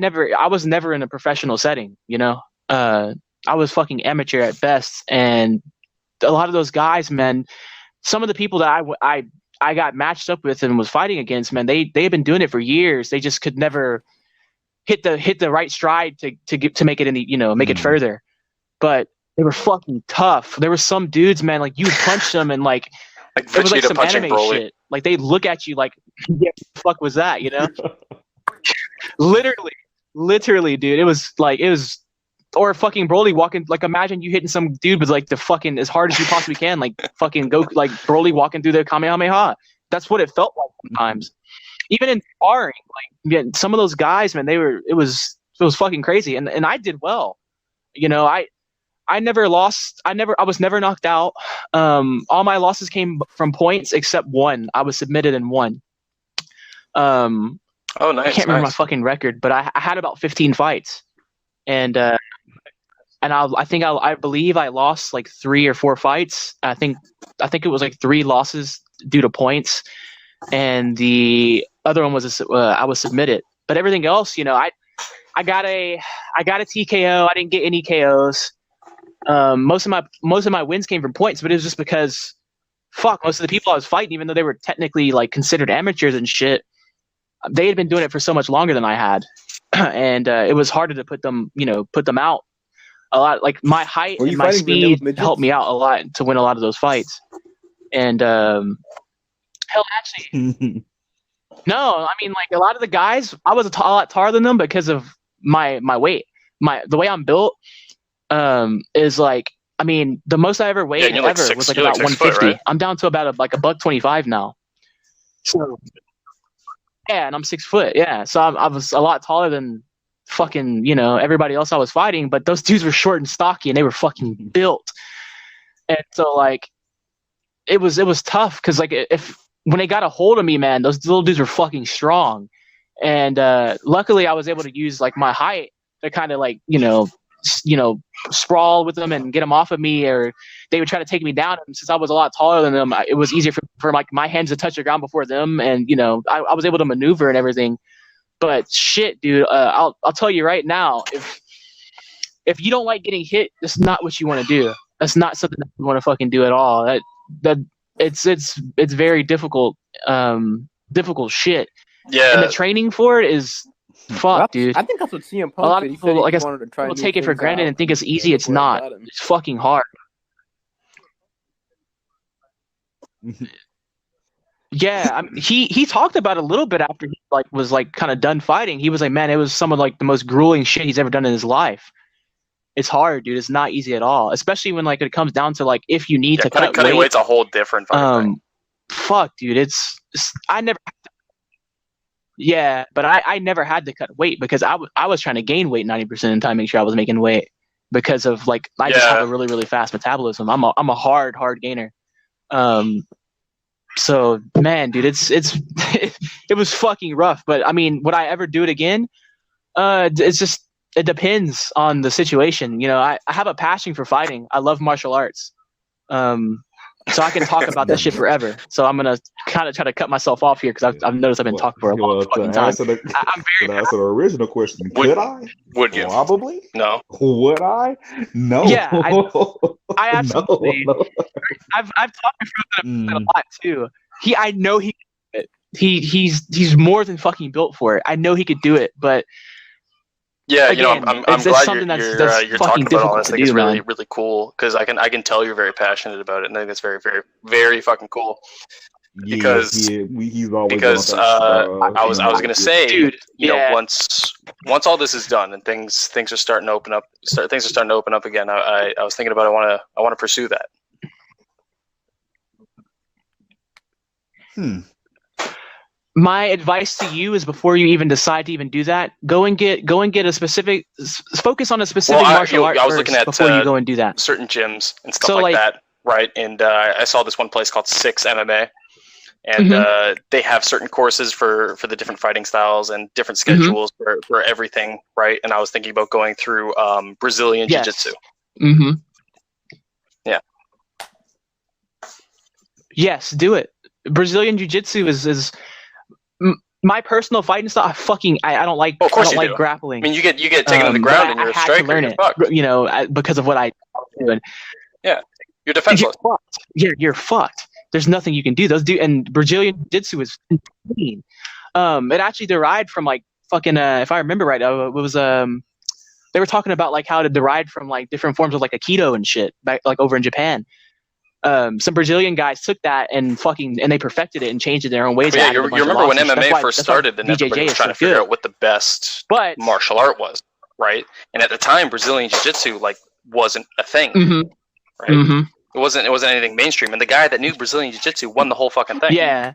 was never in a professional setting, you know. I was fucking amateur at best, and a lot of those guys, man, some of the people that I got matched up with and was fighting against, man, they've been doing it for years. They just could never hit the right stride to make it any, you know, make it further. But they were fucking tough. There were some dudes, man, like you would punch them and like it was like some anime Broly shit. Like they'd look at you like, yeah, what the fuck was that, you know? literally, dude. It was or fucking Broly walking, like imagine you hitting some dude with like the fucking as hard as you possibly can, like fucking go like Broly walking through the Kamehameha. That's what it felt like sometimes. Even in sparring, like yeah, some of those guys, man, it was fucking crazy. And I did well. You know, I never lost. I was never knocked out. All my losses came from points except one. I was submitted in one. Oh, nice. I can't remember my fucking record, but I had about 15 fights. And I believe I lost like 3 or 4 fights. I think it was like 3 losses due to points, and the other one was I was submitted. But everything else, you know, I got a TKO. I didn't get any KOs. Most of my wins came from points, but it was just because most of the people I was fighting, even though they were technically like considered amateurs and shit, they had been doing it for so much longer than I had, and it was harder to put them out. A lot, like my height and my speed helped me out a lot to win a lot of those fights. And hell, actually, no, I mean, like a lot of the guys, I was a lot taller than them because of my weight. The way I'm built is like, I mean, the most I ever weighed was like about 150. Foot, right? I'm down to about a $125 now. So yeah, and I'm 6 foot. Yeah, so I was a lot taller than fucking, you know, everybody else I was fighting, but those dudes were short and stocky and they were fucking built. And so like it was tough because like when they got a hold of me, man, those little dudes were fucking strong. And luckily, I was able to use like my height to kind of like sprawl with them and get them off of me, or they would try to take me down. And since I was a lot taller than them, it was easier for like my hands to touch the ground before them, and I was able to maneuver and everything. But shit, dude, I'll tell you right now, if you don't like getting hit, that's not what you want to do. That's not something that you want to fucking do at all. That it's very difficult, difficult shit. Yeah. And the training for it is fuck, dude. I think that's what CM Punk A lot did. of He people, said like I said, wanted to try people new take it for things granted out. and think it's easy. It's not. It's fucking hard. Yeah, he talked about it a little bit after he was kind of done fighting. He was like, man, it was some of like the most grueling shit he's ever done in his life. It's hard, dude. It's not easy at all, especially when like it comes down to like if you need to cut cutting weight. weight's a whole different fucking thing. Fuck, dude. It's I never. Yeah, but I never had to cut weight because I was trying to gain weight 90% of the time, make sure I was making weight because of like I just have a really really fast metabolism. I'm a hard gainer. So man, dude, it was fucking rough. But I mean, would I ever do it again? It's just it depends on the situation. I have a passion for fighting. I love martial arts. So I can talk about this shit forever. So I'm gonna kind of try to cut myself off here because I've noticed I've been talking for a long fucking time. I'm very. Answer the original question. Could I? Would you? Probably. No. Would I? No. Yeah, I absolutely. No. I've talked about it a lot too. I know he. He's more than fucking built for it. I know he could do it, but. Yeah, again, I'm glad you're talking about all this. I think it's really, man. really cool because I can tell you're very passionate about it, and I think that's very, very, very fucking cool. Because he's always I was gonna say, dude, once all this is done and things are starting to open up, again. I was thinking about I want to pursue that. My advice to you is before you even decide to even do that, go and get a specific focus on a specific martial art I was first looking at, before you go and do that. Certain gyms and stuff like that, right? And I saw this one place called 6 MMA, and they have certain courses for the different fighting styles and different schedules for everything, right? And I was thinking about going through Brazilian Jiu-Jitsu. Mm-hmm. Yeah. Yes, do it. Brazilian Jiu-Jitsu is my personal fighting style. I don't like. Well, of course I don't you like do. grappling. I mean, you get taken to the ground and you're a striker. To learn it, because of what I do. Yeah, you're defenseless. You're fucked. There's nothing you can do. And Brazilian Jiu-Jitsu is insane. It actually derived from like fucking. If I remember right, it was they were talking about like how it derived from like different forms of like Aikido and shit back like over in Japan. Some Brazilian guys took that and they perfected it and changed it their own ways. Yeah, you remember when MMA first started and everybody was trying to figure out what the best martial art was, right? And at the time, Brazilian Jiu-Jitsu like wasn't a thing, right? Mm-hmm. It wasn't anything mainstream. And the guy that knew Brazilian Jiu-Jitsu won the whole fucking thing. Yeah.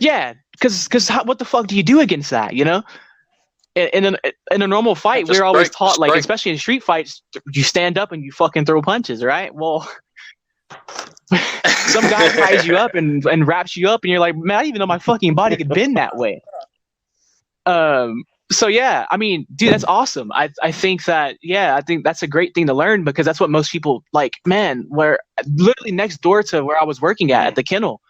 Yeah, because what the fuck do you do against that? In a normal fight, we're always taught, like, especially in street fights, you stand up and you fucking throw punches, right? Well, some guy ties you up and wraps you up, and you're like, man, I didn't even know my fucking body could bend that way. So yeah, I mean, dude, that's awesome. I think that's a great thing to learn because that's what most people like. Man, where literally next door to where I was working at the kennel,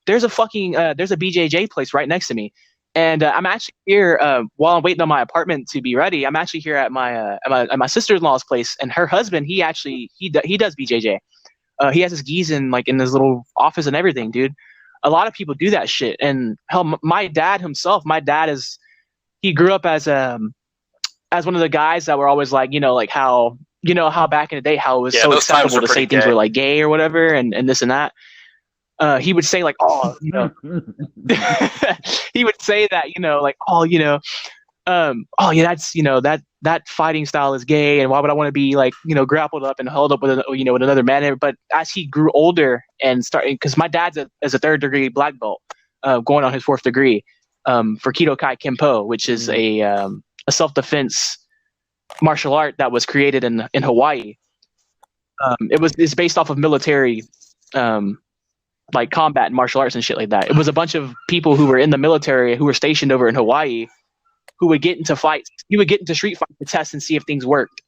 there's a BJJ place right next to me. And I'm actually here while I'm waiting on my apartment to be ready. I'm actually here at my sister-in-law's place, and her husband, he does BJJ. He has his gis in his little office and everything, dude. A lot of people do that shit. And hell, my dad himself, he grew up as one of the guys that were always like, how back in the day how it was so acceptable to say things were like gay or whatever, and this and that. He would say like, oh, he would say that, that's, that fighting style is gay. And why would I want to be grappled up and held up with, with another man? But as he grew older and started, because my dad's a 3rd degree black belt, going on his 4th degree, for Kido-Kai Kenpo, which is a self-defense martial art that was created in Hawaii. It's based off of military, like combat and martial arts and shit like that. It was a bunch of people who were in the military who were stationed over in Hawaii who would get into fights. You would get into street fights to test and see if things worked.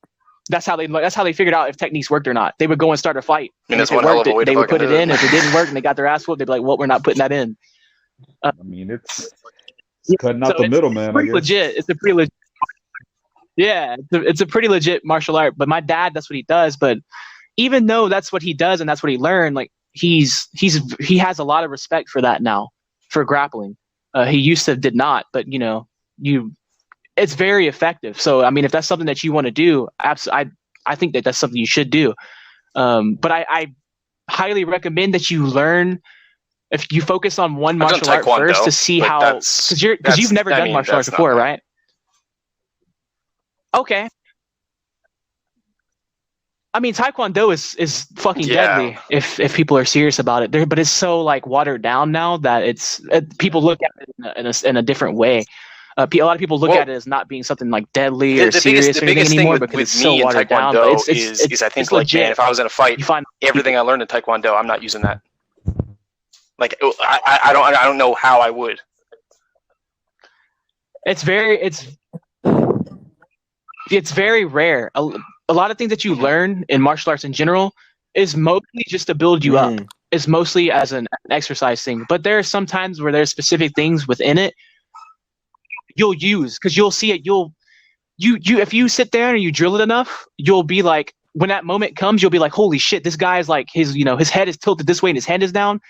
That's how they figured out if techniques worked or not. They would go and start a fight. I mean, that's if one it hell worked, of a way to they would fucking put it do it. in. If it didn't work and they got their ass whooped, they'd be like, well, we're not putting that in. I mean, it's cutting out So the middleman. I pretty guess. legit. It's a pretty legit. Yeah, it's a pretty legit martial art. But my dad, that's what he does. But even though that's what he does and that's what he learned, like he has a lot of respect for that now, for grappling. He used to did not, but it's very effective. So I mean, if that's something that you want to do, I think that's something you should do. But I highly recommend that you learn. If you focus on one martial art first to see how, because you've never done martial arts before, right? Okay. I mean, Taekwondo is fucking deadly if people are serious about it. But it's so like watered down now that people look at it in a different way. A lot of people look at it as not being something like deadly or serious or anything anymore because it's so watered down. But is I think like, man, if I was in a fight, everything I learned in Taekwondo, I'm not using that. Like I don't know how I would. It's very rare. A lot of things that you learn in martial arts in general is mostly just to build you up. It's mostly as an exercise thing. But there are some times where there's specific things within it you'll use because you'll see it. If you sit there and you drill it enough, you'll be like, when that moment comes, you'll be like, holy shit, this guy's like his head is tilted this way and his hand is down.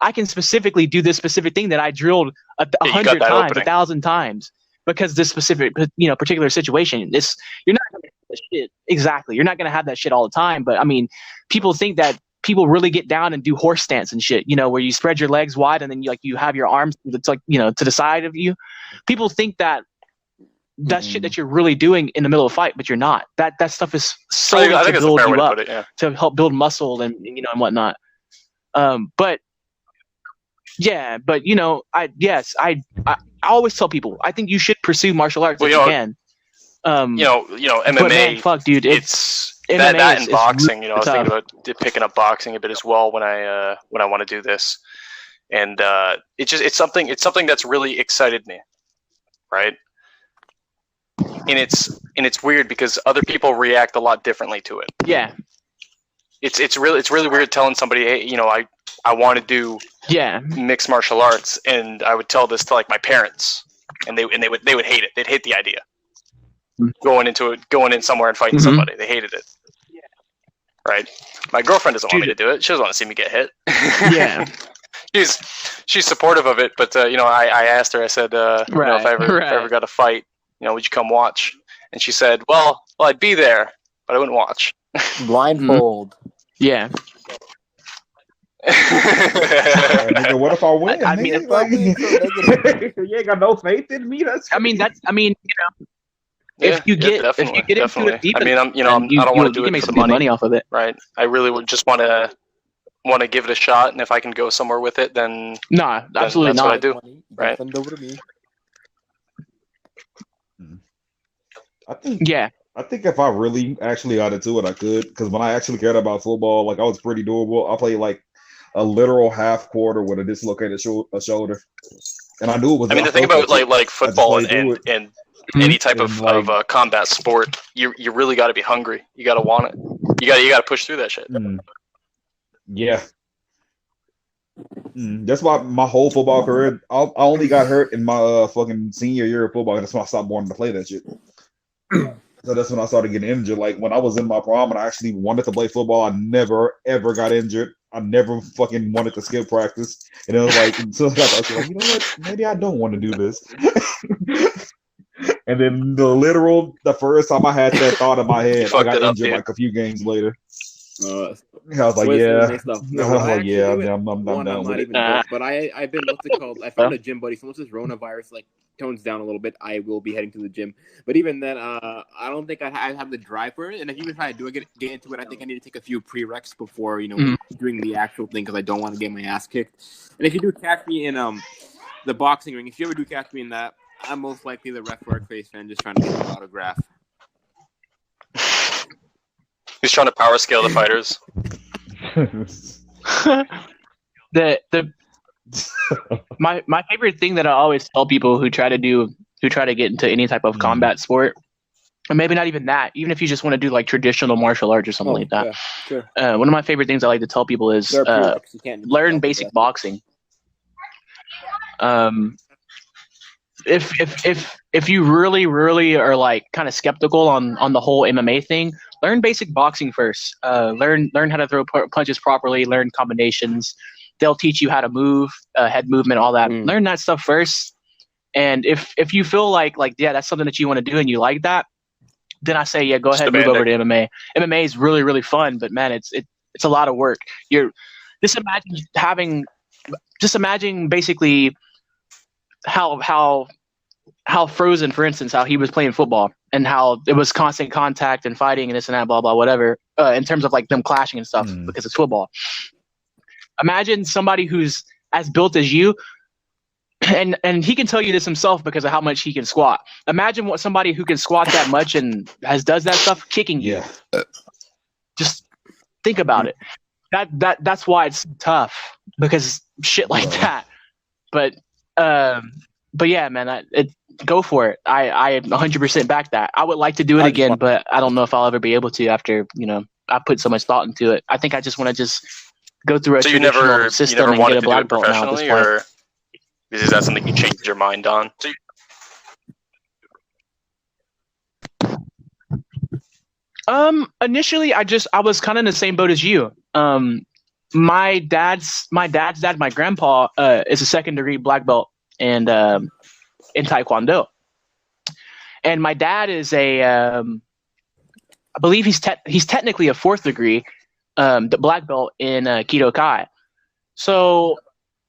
I can specifically do this specific thing that I drilled 100 times, 1,000 times because this specific, particular situation. You're not going to have that shit. Exactly. You're not going to have that shit all the time. But I mean, people think that people really get down and do horse stance and shit, where you spread your legs wide and then you have your arms that's like, to the side of you. People think that that's shit that you're really doing in the middle of a fight, but you're not. That stuff is solely to build you up, to help build muscle and and whatnot. But I always tell people I think you should pursue martial arts if you can. MMA. But man, fuck, dude, it's that and boxing. I was thinking about picking up boxing a bit as well when I want to do this, and it's something that's really excited me, right? And it's weird because other people react a lot differently to it. Yeah. It's really weird telling somebody, hey, I want to do mixed martial arts, and I would tell this to like my parents, and they would hate it. They'd hate the idea. Going in somewhere and fighting somebody. They hated it. Yeah. Right? My girlfriend doesn't want me to do it. She doesn't want to see me get hit. Yeah. She's supportive of it, but I asked her, I said, if I ever got a fight, would you come watch? And she said, well, I'd be there, but I wouldn't watch. Blindfold. Yeah. Nigga, what if I win? I mean, you ain't got no faith in me. If you get into it deep, I don't want to do it make for some the money off of it, right? I really would just want to give it a shot, and if I can go somewhere with it, then absolutely that's not. what I do, right? Send over to me. I think if I really actually got into it, I could. Because when I actually cared about football, like I was pretty doable. I played like a literal half quarter with a dislocated shoulder, and I knew it was. I mean, the thing about like football and any type of combat sport, you really got to be hungry. You got to want it. You got to push through that shit. Yeah. That's why my whole football career, I only got hurt in my fucking senior year of football. That's why I stopped wanting to play that shit. So that's when I started getting injured. Like when I was in my prime and I actually wanted to play football, I never ever got injured. I never fucking wanted to skip practice. And it was like, until I got like, you know what? Maybe I don't want to do this. And then the first time I had that thought in my head, I got injured like a few games later. I was like, I'm not even but I've been I found a gym buddy. So once this coronavirus tones down a little bit, I will be heading to the gym. But even then, I don't think I have the drive for it. And if even if I do get into it, I think I need to take a few prereqs before doing the actual thing because I don't want to get my ass kicked. And if you do catch me in the boxing ring, if you ever do catch me in that, I'm most likely the Ref Face fan just trying to get an autograph. He's trying to power scale the fighters. The my favorite thing that I always tell people who try to get into any type of combat sport, or maybe not even that, even if you just want to do like traditional martial arts or something like that. Yeah, sure. One of my favorite things I like to tell people is Therapeutics, you can't learn basic boxing. If you really are like kind of skeptical on the whole MMA thing, learn basic boxing first. Learn how to throw punches properly. Learn combinations. They'll teach you how to move, head movement, all that. Learn that stuff first. And if you feel like yeah, that's something that you want to do and you like that, then I say, yeah, go ahead and move over to MMA. MMA is really, really fun, but man, it's a lot of work. Just imagine basically how Frozen, for instance, how he was playing football and how it was constant contact and fighting and this and that, blah, blah, whatever, in terms of like them clashing and stuff because it's football. Imagine somebody who's as built as you, and he can tell you this himself because of how much he can squat. Imagine what somebody who can squat that much and does that stuff kicking you. Yeah. Just think about it. That's why it's tough, because shit like that. But yeah, man, go for it. I 100% back that. I would like to do it again, but I don't know if I'll ever be able to after I put so much thought into it. I think I just want to just go through a traditional system and get a black belt now at this point. Or is that something you changed your mind on? Initially, I was kind of in the same boat as you. My dad's dad, my grandpa, is a 2nd degree black belt and in Taekwondo, and my dad is I believe he's technically a 4th degree the black belt in Kido Kai. So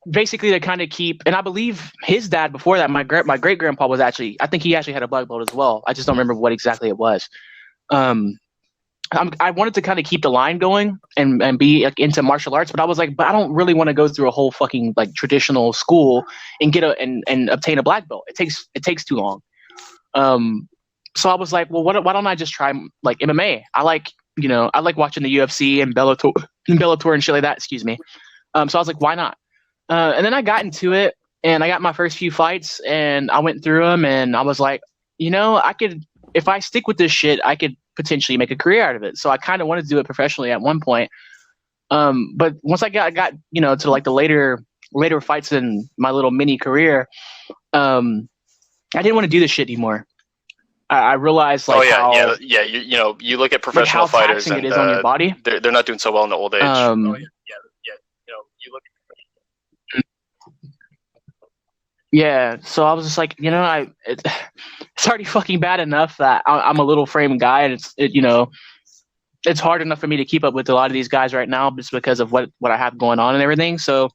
basically, to kind of keep, and I believe his dad before that, my great grandpa was actually, I think he actually had a black belt as well. I just don't remember what exactly it was. I wanted to kind of keep the line going and be like into martial arts, but I was like, but I don't really want to go through a whole fucking like traditional school and get and obtain a black belt. It takes too long. So I was like, well, why don't I just try like MMA? I like watching the UFC and Bellator and shit like that. Excuse me. So I was like, why not? And then I got into it, and I got my first few fights, and I went through them, and I was like, I could, if I stick with this shit, I could potentially make a career out of it. So I kind of wanted to do it professionally at one point. But once I got to like the later fights in my little mini career, I didn't want to do this shit anymore. I realized like you look at professional fighters and it is on your body. They're not doing so well in the old age. You look. Yeah, so I was just like, it's already fucking bad enough that I'm a little frame guy, and it's hard enough for me to keep up with a lot of these guys right now just because of what I have going on and everything. So,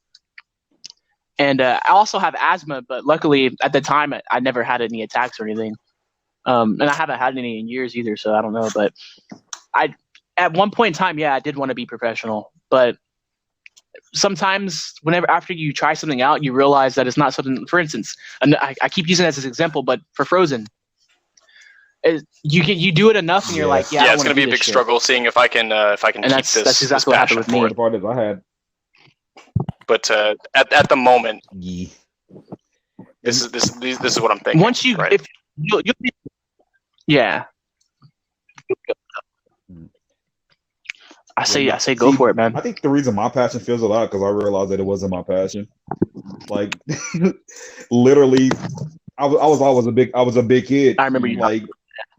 and I also have asthma, but luckily at the time I never had any attacks or anything, and I haven't had any in years either. So I don't know, but at one point in time, I did want to be professional, but sometimes after you try something out, you realize that it's not something. For instance, and I keep using that as an example, but for Frozen, you do it enough, and you're like, it's going to be a big struggle seeing if I can and keep that's exactly what happened with me. The part is I had, but at the moment, this is what I'm thinking. Once you, right? if you'll yeah. I say go for it, man. I think the reason my passion fizzled out because I realized that it wasn't my passion. Like, literally, I was always a big kid. I remember you. Like,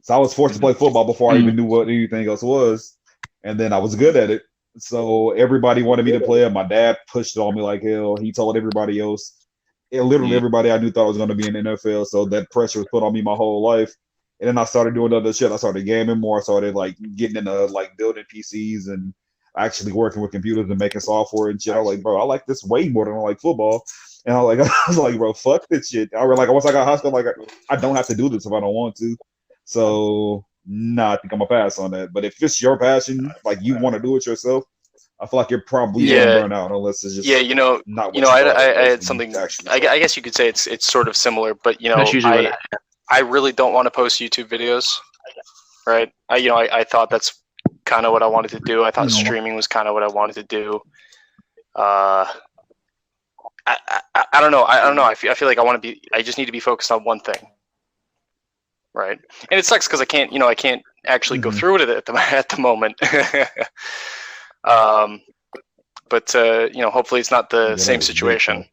so I was forced to play football before I even knew what anything else was, and then I was good at it. So everybody wanted me to play it. My dad pushed it on me like hell. He told everybody else. Literally everybody I knew thought I was going to be in the NFL. So that pressure was put on me my whole life. And then I started doing other shit. I started gaming more. I started like getting into like building PCs and actually working with computers and making software and shit. I was like, bro, I like this way more than I like football. And I was like, bro, fuck this shit. I was like, once I got high school, like I don't have to do this if I don't want to. So I think I'm gonna pass on that. But if it's your passion, like you want to do it yourself, I feel like you're probably gonna burn out unless it's just not. I had something. I guess you could say it's sort of similar, but I really don't want to post YouTube videos, right? I thought that's kind of what I wanted to do. I thought streaming was kind of what I wanted to do. I don't know. I don't know. I feel like I just need to be focused on one thing, right? And it sucks because I can't actually go through it at the moment. But hopefully it's not the same situation,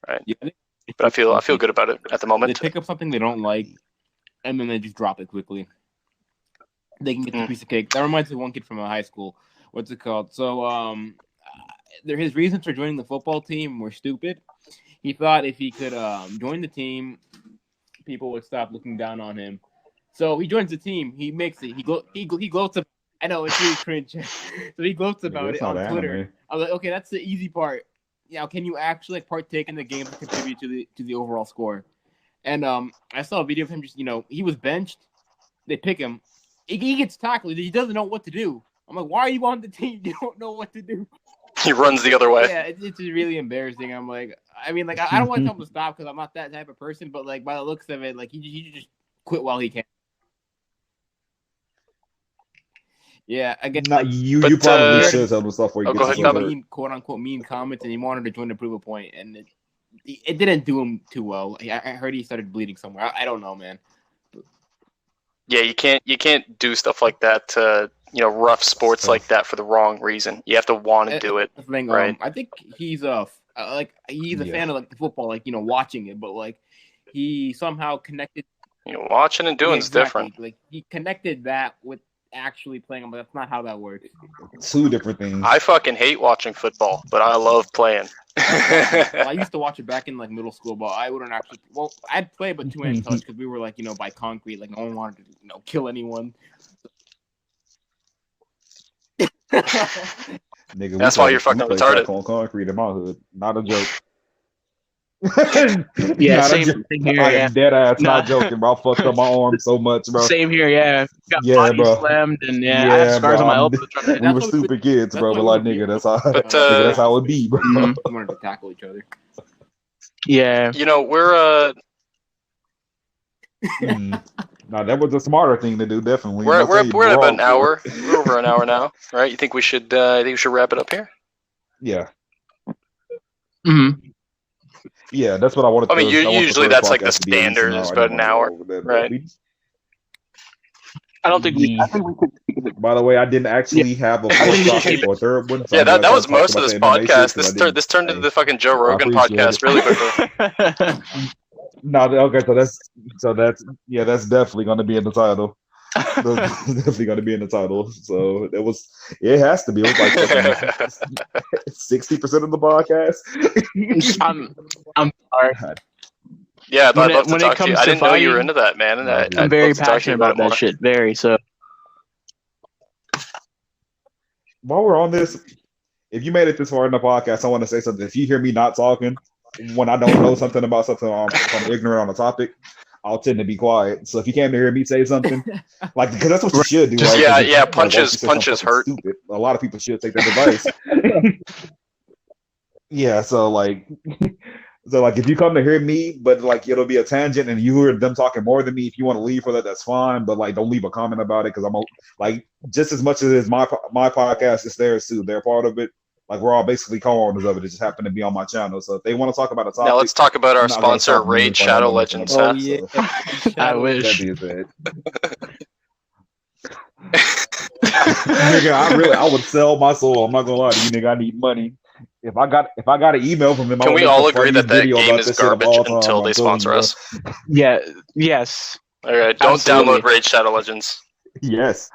right? Yeah, but I feel good about it at the moment. They pick up something they don't like, and then they just drop it quickly. They can get the piece of cake. That reminds me of one kid from a high school. What's it called? So, his reasons for joining the football team were stupid. He thought if he could join the team, people would stop looking down on him. So he joins the team. He makes it. He gloats about. I know it's really cringe. So he gloats about it on Twitter. Anime. I was like, okay, that's the easy part. Now, can you actually partake in the game and contribute to the overall score? And I saw a video of him just he was benched. They pick him. He gets tackled. He doesn't know what to do. I'm like, why are you on the team? You don't know what to do. He runs the other way. Yeah, it's just really embarrassing. I'm like, I mean, like, I don't want to tell him to stop because I'm not that type of person. But like, by the looks of it, like, he just quit while he can. Yeah, again, you probably should tell him stuff where you get quote unquote mean comments, and he wanted to join to prove a point, and it didn't do him too well. I heard he started bleeding somewhere. I don't know, man. Yeah, you can't do stuff like that to rough sports like that for the wrong reason. You have to want to do it, right? I think he's a fan of like the football, like watching it, but like he somehow connected. Watching and doing is different. Like he connected that with actually playing, but that's not how that works. Two different things. I fucking hate watching football, but I love playing. Well, I used to watch it back in like middle school, but I wouldn't actually. Well, I'd play, but 2-inch touch because we were like by concrete, like no one wanted to kill anyone. Nigga, that's why you're fucking retarded. On concrete in my hood, not a joke. Yeah, same here. I am dead ass, not joking, bro. I fucked up my arm so much, bro. Same here, yeah. Got body slammed, and I have scars on my elbow. We were stupid kids, bro. But like, nigga, that's how it be, bro. We wanted to tackle each other. Yeah. We're No, that was a smarter thing to do. Definitely. We're at about an hour. We're over an hour now, right? You think we should? Wrap it up here? Yeah. Mm-hmm. Yeah, that's what I wanted. I mean, usually that's like the standard is about an hour, right? I don't think we. By the way, I didn't actually have a fourth topic or third one. So that was most of this podcast. This turned into the fucking Joe Rogan podcast really quickly. No, okay, so that's definitely going to be in the title. That's definitely going to be in the title. So it has to be. It was like 60% of the podcast. I'm sorry. Yeah, I'd love to talk to you. I didn't know you were into that, man. And I'm very passionate about that shit. Very so. While we're on this, if you made it this far in the podcast, I want to say something. If you hear me not talking when I don't know something about something, if I'm ignorant on a topic, I'll tend to be quiet. So if you can't hear me say something, like, because that's what you should do. Just, right? Punches hurt. Stupid. A lot of people should take that advice. Yeah, so like if you come to hear me, but like it'll be a tangent and you hear them talking more than me, if you want to leave for that, that's fine. But like, don't leave a comment about it because I'm like, just as much as it's my podcast, it's theirs too. They're part of it. Like, we're all basically co-owners of it. It just happened to be on my channel. So if they want to talk about a topic, now let's talk about our sponsor, Raid Shadow Legends. Oh yeah, I wish. Nigga, I would sell my soul. I'm not gonna lie to you, nigga. I need money. If I got an email from them, can we all agree that game is garbage until they sponsor us? Yeah. Yes. All right. Don't download Raid Shadow Legends. Yes.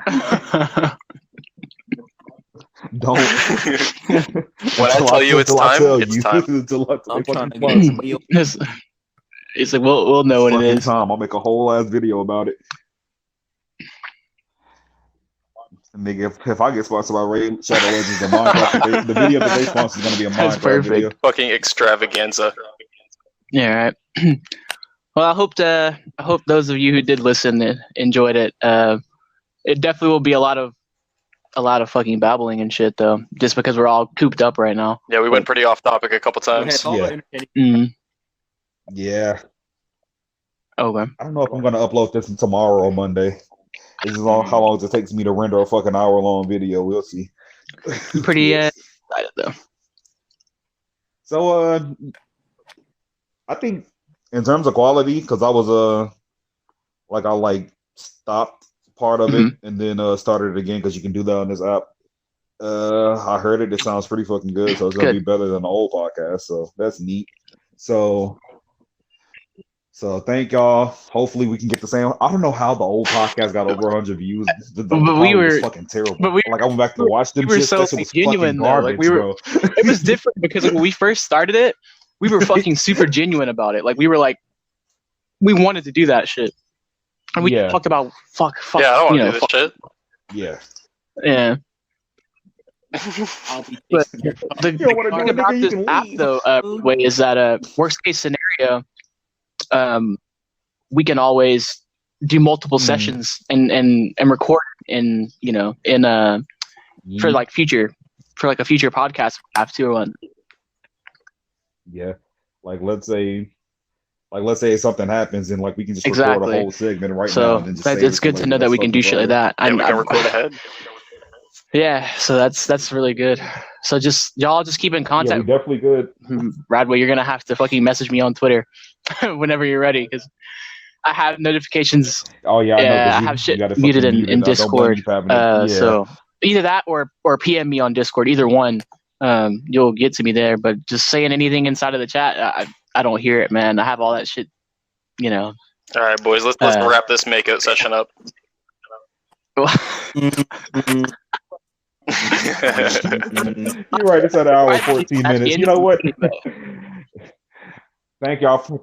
Don't. When I tell you it's time, it's time. It's like we'll know what it is. I'll make a whole ass video about it. Nigga, if I get sponsored by Raid Shadow Legends and Minecraft, the video that they sponsor is going to be a Minecraft video. Fucking extravaganza. Yeah, right. Well, I hope those of you who did listen enjoyed it. It definitely will be a lot of fucking babbling and shit, though, just because we're all cooped up right now. Yeah, we went pretty off topic a couple times. Yeah. Okay. I don't know if I'm going to upload this tomorrow or Monday. This is how long it takes me to render a fucking hour-long video. We'll see. Pretty excited, though. So I think in terms of quality, because I was I stopped part of it and then started it again because you can do that on this app. I heard it. It sounds pretty fucking good, so it's gonna be Good. better than the old podcast. So that's neat. So thank y'all. Hopefully we can get the same. I don't know how the old podcast got over 100 views. The But we quality was were, fucking terrible. but we, Like I went back to watch them we were shits. so That shit was genuine fucking though. Like garbage, bro. it was different because like, when we first started it, we were fucking super genuine about it. Like we were like, we wanted to do that shit, and we Yeah. talked about fuck. Yeah, I don't want you to know, do this fuck, shit. Yeah. yeah. I'll be But taking the You don't wanna do thing it, about nigga, you this can app leave. though, way is that worst case scenario, we can always do multiple sessions and record in for like a future podcast we have to run. Yeah. Let's say something happens and we can just record Exactly. a whole segment right now So and then just that, save it's it good for to know later. that we That's can do fucking shit like fire. that. Yeah, we can record ahead. Yeah, so that's really good. So just y'all just keep in Yeah, we contact. definitely good. Radway, you're gonna have to fucking message me on Twitter whenever you're ready because I have notifications. Oh yeah, I know. Yeah, I 'Cause have you shit got it muted fucking in muted. I don't blame Discord. you for having it. Yeah. So either that or PM me on Discord. Either one, you'll get to me there. But just saying anything inside of the chat, I don't hear it, man. I have all that shit. You know. All right, boys, let's wrap this makeout session up. You're right. It's at an hour and 14 minutes. You know what? Thank y'all for.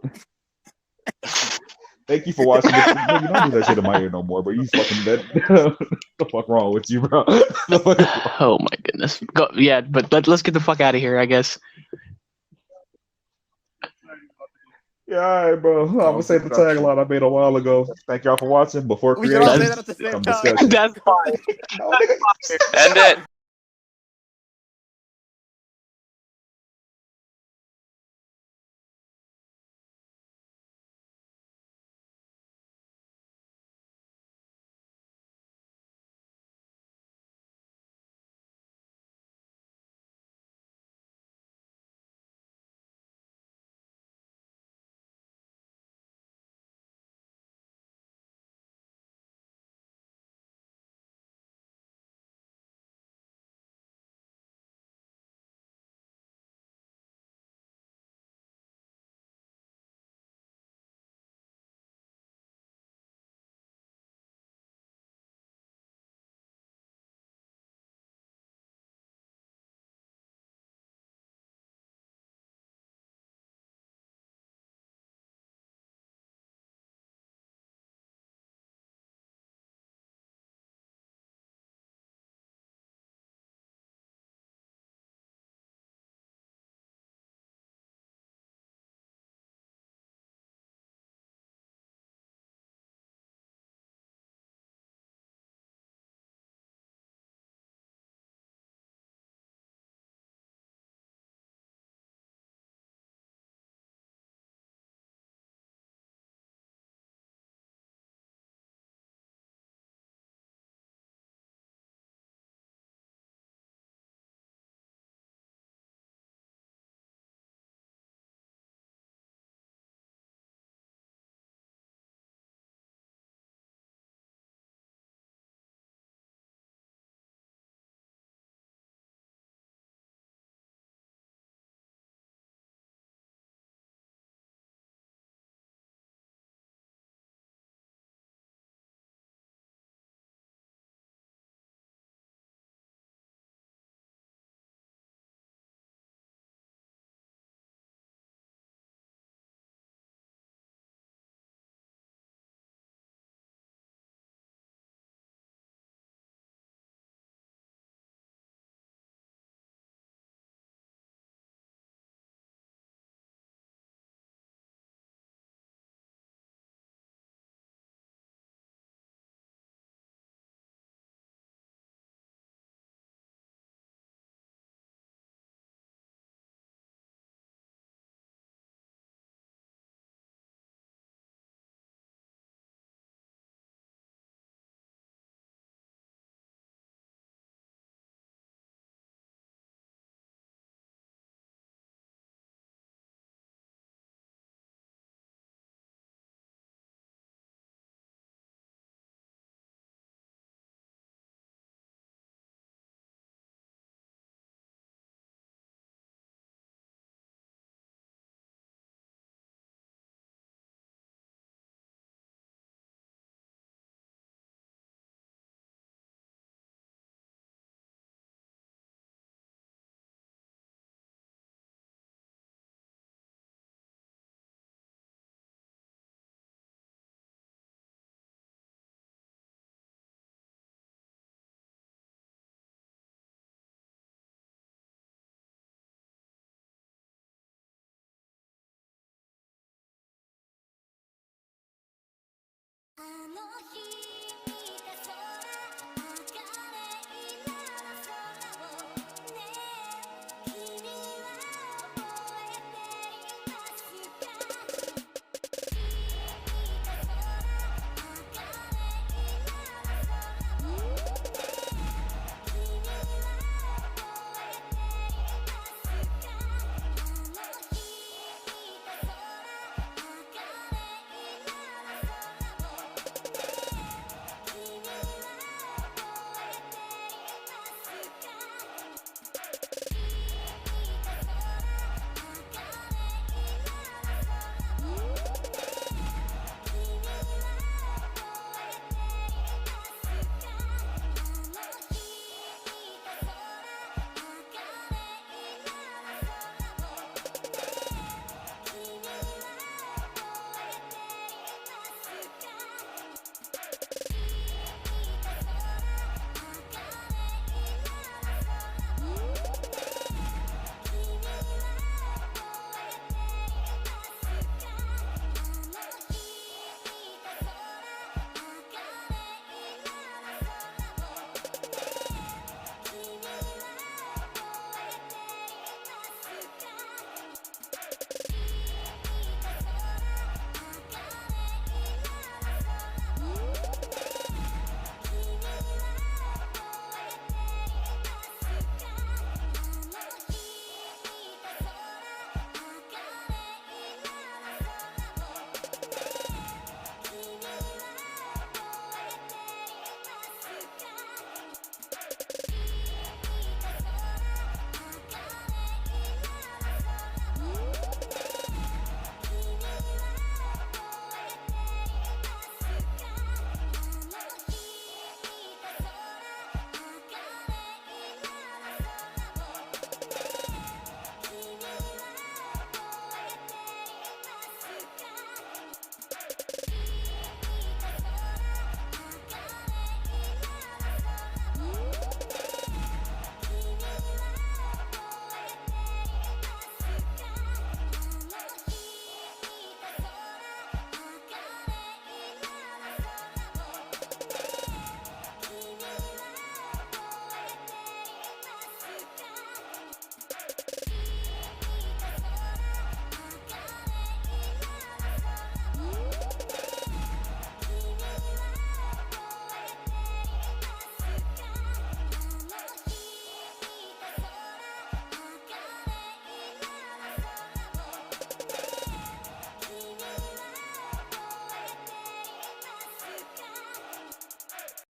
Thank you for watching. You don't do that shit in my ear no more, but you fucking dead. What the fuck wrong with you, bro? Oh my goodness. Yeah, but let's get the fuck out of here, I guess. Yeah, all right, bro. I'm gonna say the tagline I made a while ago. Thank y'all for watching. Before We should all creating say that at the same some time. discussion. That's fine. No, nigga. End it. あの日